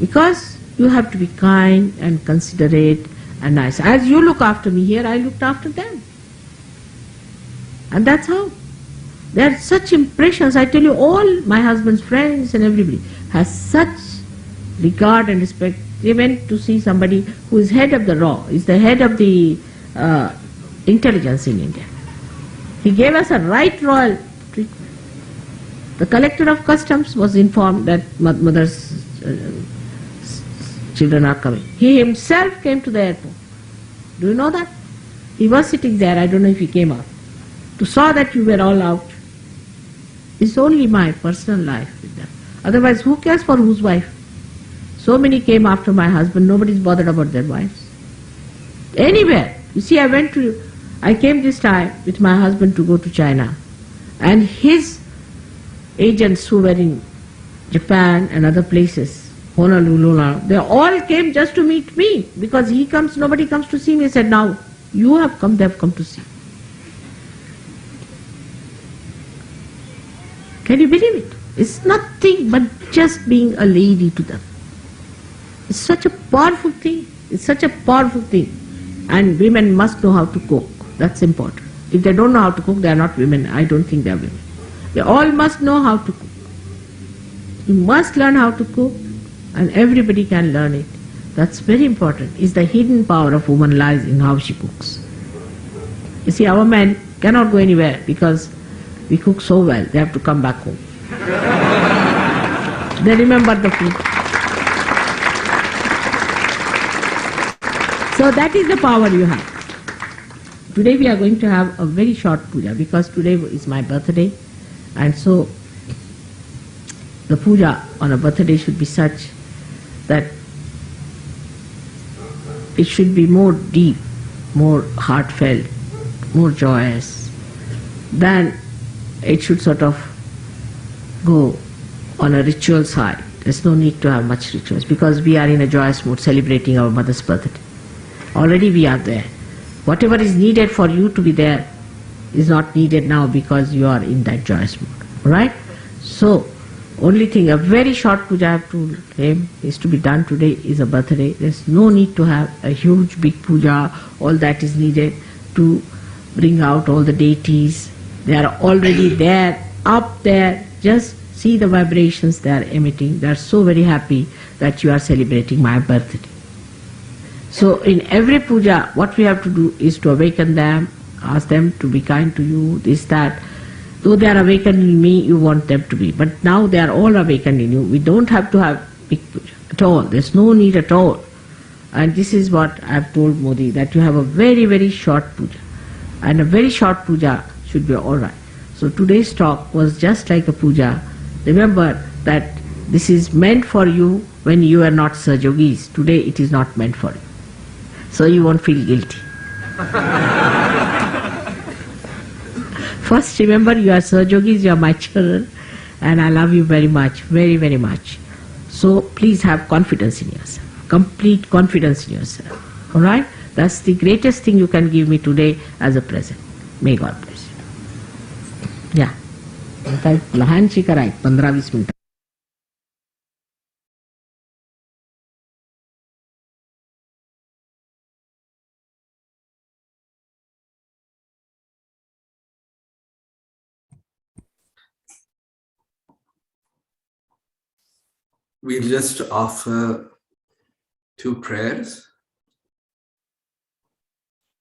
Because you have to be kind and considerate and nice. As you look after me here, I looked after them. And that's how. There are such impressions. I tell you, all my husband's friends and everybody has such regard and respect. They went to see somebody who is head of the RAW, is the head of the intelligence in India. He gave us a right royal treatment. The collector of customs was informed that mother's children are coming. He himself came to the airport. Do you know that? He was sitting there, I don't know if he came out, to saw that you were all out. It's only my personal life with them. Otherwise, who cares for whose wife? So many came after my husband, nobody's bothered about their wives. Anywhere. You see, I came this time with my husband to go to China, and his agents who were in Japan and other places, Honolulu, they all came just to meet me, because he comes, nobody comes to see me. He said, now you have come, they have come to see. Can you believe it? It's nothing but just being a lady to them. It's such a powerful thing. It's such a powerful thing. And women must know how to cook. That's important. If they don't know how to cook, they are not women. I don't think they are women. They all must know how to cook. You must learn how to cook, and everybody can learn it. That's very important. It's the hidden power of woman lies in how she cooks. You see, our men cannot go anywhere because we cook so well. They have to come back home. They remember the food. So that is the power you have. Today we are going to have a very short puja, because today is my birthday, and so the puja on a birthday should be such that it should be more deep, more heartfelt, more joyous, than it should sort of go on a ritual side. There's no need to have much rituals, because we are in a joyous mood celebrating our mother's birthday. Already we are there. Whatever is needed for you to be there is not needed now, because you are in that joyous mood. Right? So, only thing, a very short puja I have told him is to be done today is a birthday. There's no need to have a huge big puja. All that is needed to bring out all the deities. They are already there, up there. Just see the vibrations they are emitting. They are so very happy that you are celebrating my birthday. So in every puja, what we have to do is to awaken them, ask them to be kind to you, this, that. Though they are awakened in me, you want them to be. But now they are all awakened in you. We don't have to have big puja at all. There's no need at all. And this is what I have told Modi, that you have a very, very short puja. And a very short puja should be alright. So today's talk was just like a puja. Remember that this is meant for you when you are not Sahajogis. Today it is not meant for you. So you won't feel guilty. First remember, you are Sahajogis, you are my children, and I love you very much, very, very much. So please have confidence in yourself, complete confidence in yourself. Alright? That's the greatest thing you can give me today as a present. May God bless you. Yeah. लहानशी कराय 15-20 मिनिटं. We'll just offer 2 prayers,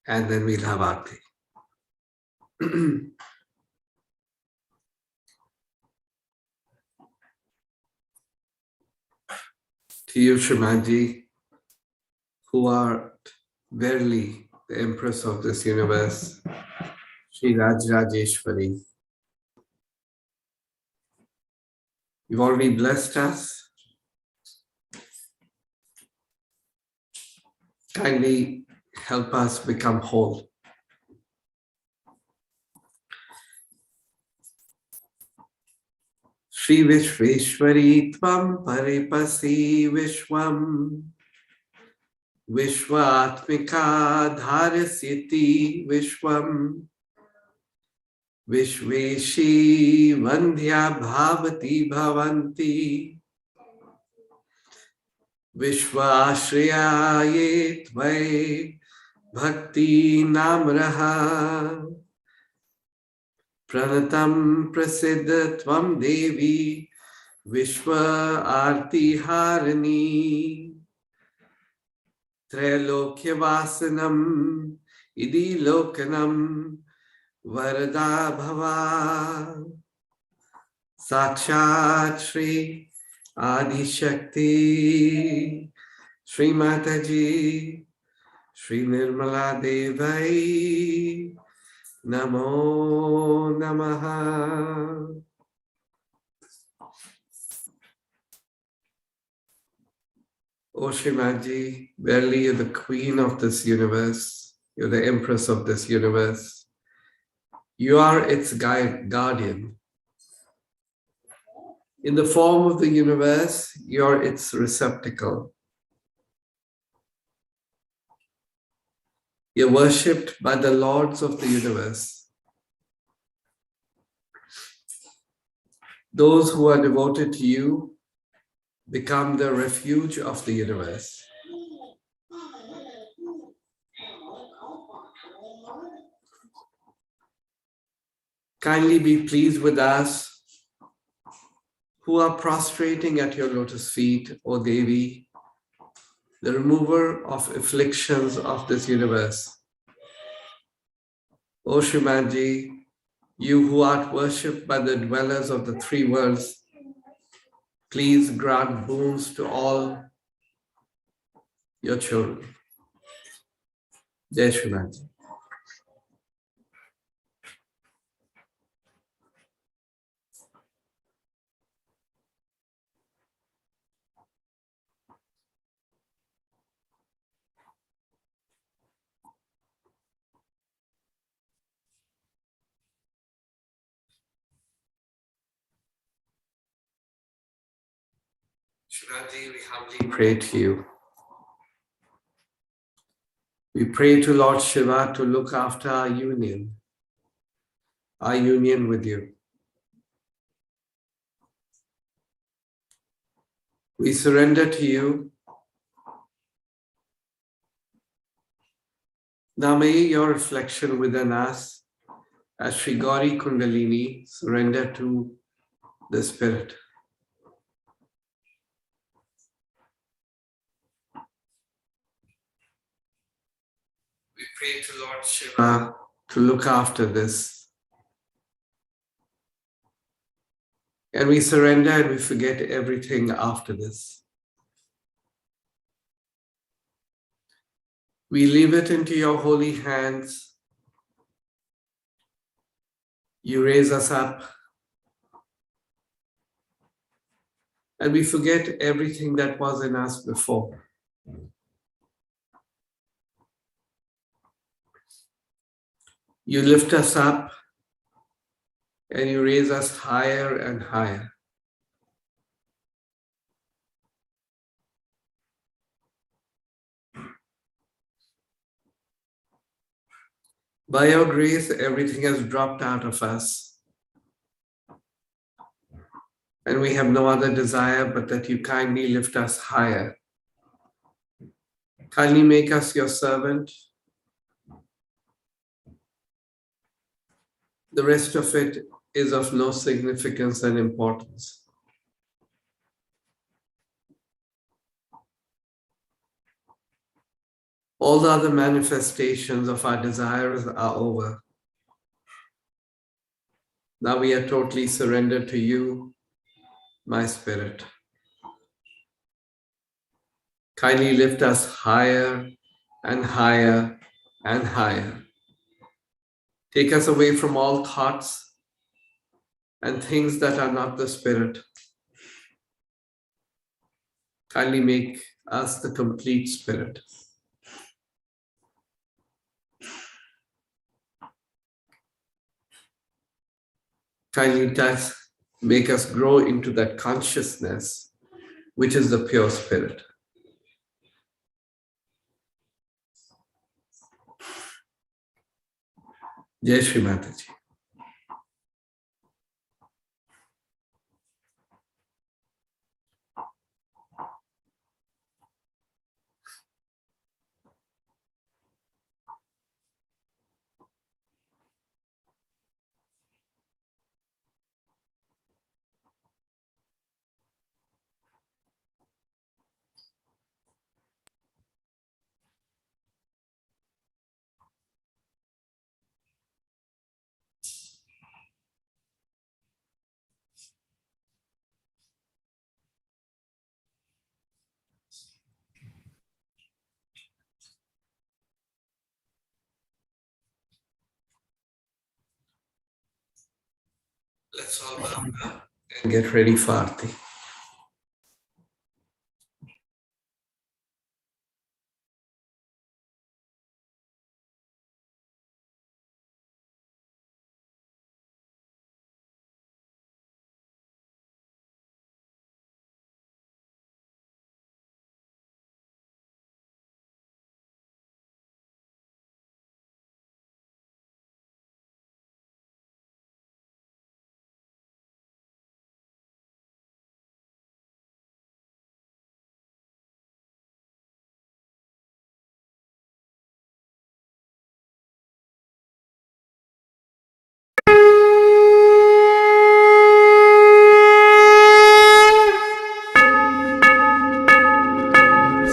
and then we'll have Aarti. to you, Shrimadji, who are verily the Empress of this universe, Sri Rajrajeshwari. You've already blessed us. Kindly help us become whole. Shri Vishveshwari Tvam Paripasi Vishwam Vishwatmika Dharasyati Vishwam Vishveshi Vandhya Bhavati Bhavanti Vishvashriyaye Tvai Bhakti Namraha Pranatam Prasiddha Tvam Devi Vishwa Arti Harani Trailokya Vasanam Idi Lokanam Varada Bhava Sakshat Shri Adi Shakti Shri Mataji Shri Nirmala Devai Namo Namaha. O Shrimadji, verily you're the queen of this universe. You're the empress of this universe. You are its guardian. In the form of the universe, you're its receptacle. You're worshipped by the lords of the universe. Those who are devoted to you become the refuge of the universe. Kindly be pleased with us who are prostrating at your lotus feet, O Devi, the remover of afflictions of this universe. O Shrimadji, you who art worshipped by the dwellers of the three worlds, please grant boons to all your children. Jai Shrimadji. Shrimadji, we humbly pray to you. We pray to Lord Shiva to look after our union with you. We surrender to you. Now may your reflection within us as Sri Gauri Kundalini surrender to the Spirit. We pray to Lord Shiva to look after this. And we surrender and we forget everything after this. We leave it into your holy hands. You raise us up. And we forget everything that was in us before. You lift us up and you raise us higher and higher. By your grace, everything has dropped out of us. And we have no other desire but that you kindly lift us higher. Kindly make us your servant. The rest of it is of no significance and importance. All the other manifestations of our desires are over. Now we are totally surrendered to you, my spirit. Kindly lift us higher and higher and higher. Take us away from all thoughts and things that are not the Spirit. Kindly make us the complete Spirit. Kindly make us grow into that consciousness, which is the pure Spirit. Jai Shri Mataji. Let's all bow down and get ready for Aarti.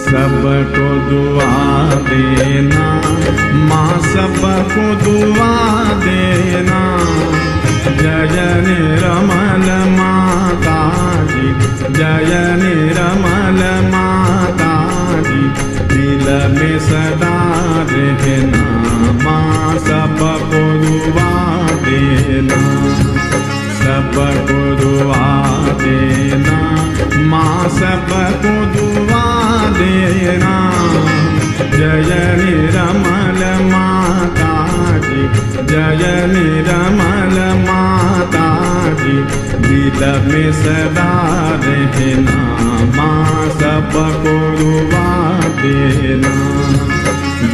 सबको दुआ देना, माँ सबको दुआ देना। जय निर्मल माता जी, जय निर्मल माता जी, दिल में सदा रहना, माँ सबको दुआ देना, सबको दुआ देना, माँ सबको दुआ देना। जय निर्मल माता जी, जय निर्मल माता जी, दिल में सदा रहना, माँ सबको दुआ देना।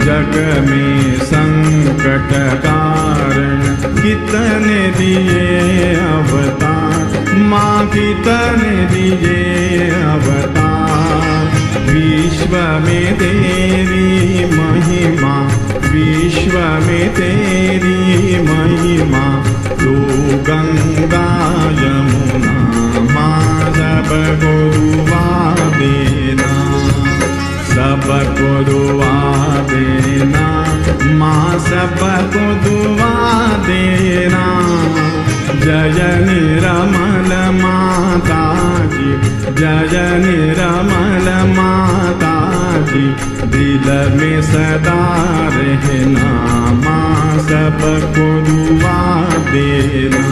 जग में संकट कारण कितने दिए अवतार, माँ कितने दिए अवतार। विश्व में तेरी महिमा, विश्व में तेरी महिमा, तो गंगा यमुना, माँ सबको दुआ देना, सबको दुआ देना, माँ सबको दुआ देना। जय निर्मल माता जी, जय निर्मल माता जी, दिल में सदा रहना, माँ सबको दुआ देना।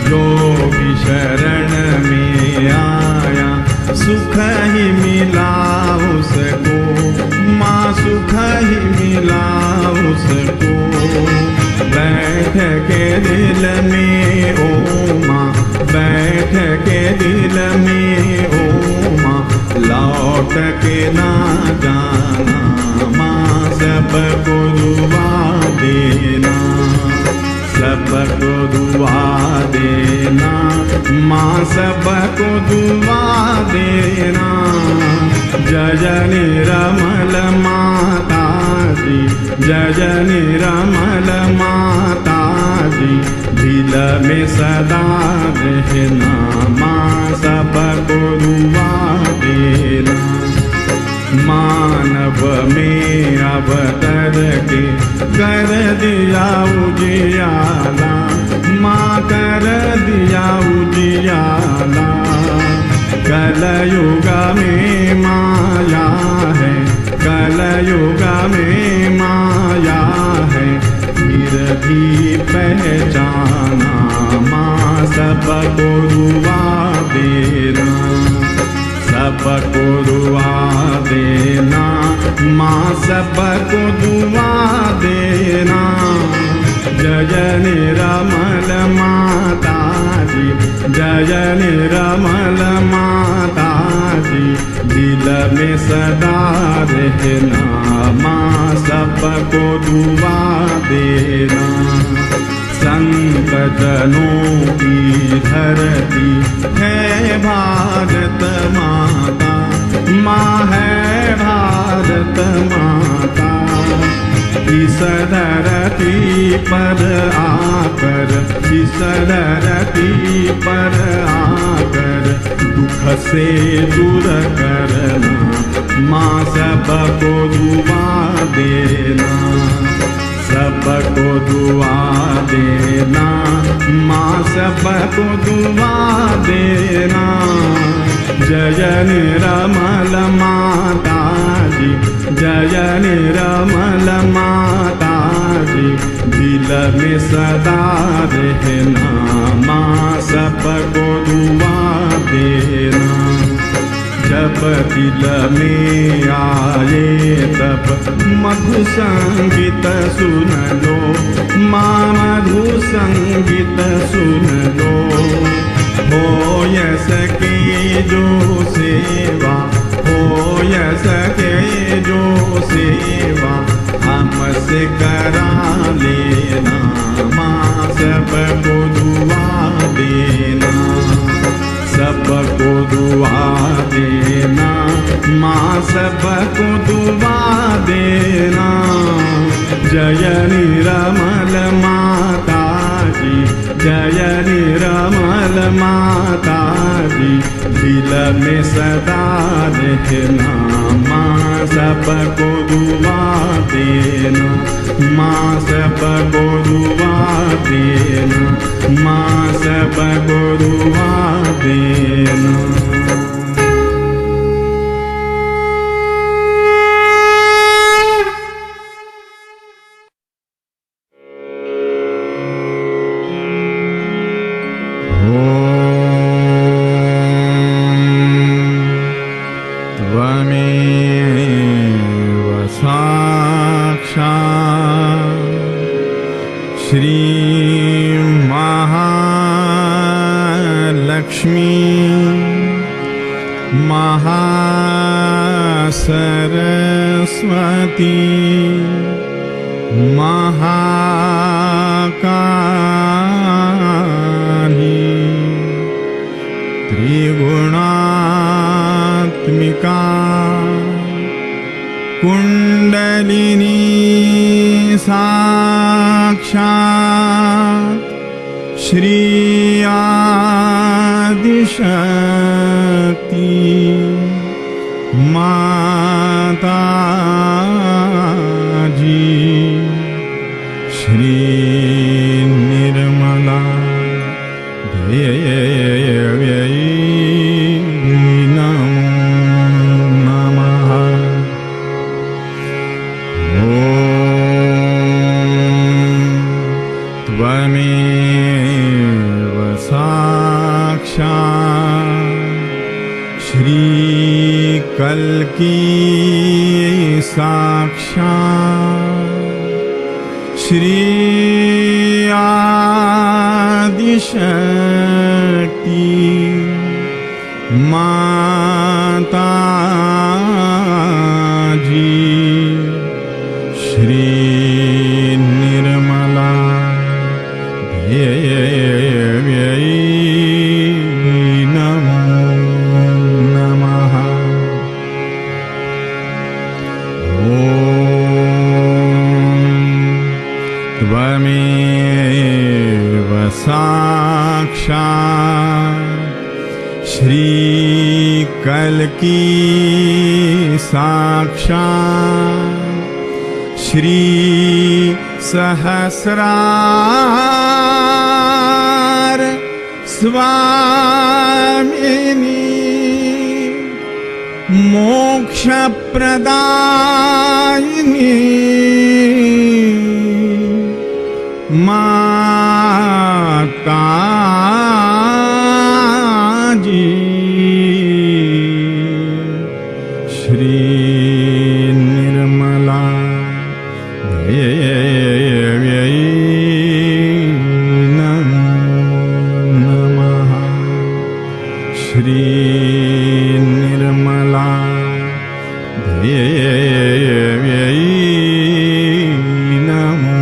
जो भी शरण में आया सुख ही मिला उसको, माँ सुख ही मिला उसको। बैठ के दिल में ओ माँ, बैठ के दिल में ओ माँ, लौट के ना जाना, माँ सबको दुआ देना, सबको दुआ देना, माँ सबको दुआ देना। जय निर्मल माता जी, जय निर्मल माता जी, दिल में सदा रहना, माँ सबको दुआ देना। मानव में अवतर के कर दिया उजियाला, माँ कर दिया उजियाला। कलयुग में माया युग में माया है फिर भी पहचाना, माँ सबको दुआ देना, सबको दुआ देना, माँ सबको दुआ देना। जय निरमल माता जी, जय निरमल माता जी, दिल में सदा रहना, माँ सबको दुआ देना। संत जनों की धरती है भारत माता, माँ है भारत माता। इस धरती पर आकर, इस धरती पर आकर दुख से दूर करना, माँ सबको दुआ देना, सबको दुआ देना, माँ सबको दुआ देना। जय निरमल माता जी, जय निरमल माता जी, दिल में सदा रहना, माँ सबको दुआ देना। जब दिल में आए तब मधु संगीत सुन लो, माँ मधु संगीत सुन लो। हो सके जो सेवा, हो सके जो सेवा हमसे करा लेना, माँ सबको दुआ देना, सबको दुआ देना, माँ सबको दुआ देना। जय निरमल माता जी, जय निरमल माता जी, दिल में सदा रहना, माँ सबको दुआ देना, माँ सबको दुआ देना, माँ सबको दुआ देना। मोक्ष प्रदायिनी माता जी श्री निर्मला देव्यै नमः। श्री निर्मला देव्यै नमो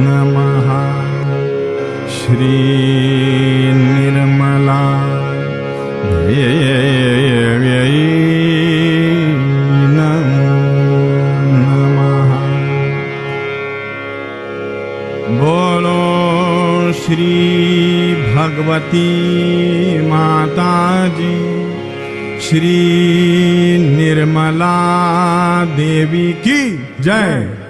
नमः। श्री निर्मला देव्यै नमो नमः। बोलो श्री भगवती माता जी श्री निर्मला देवी की जय।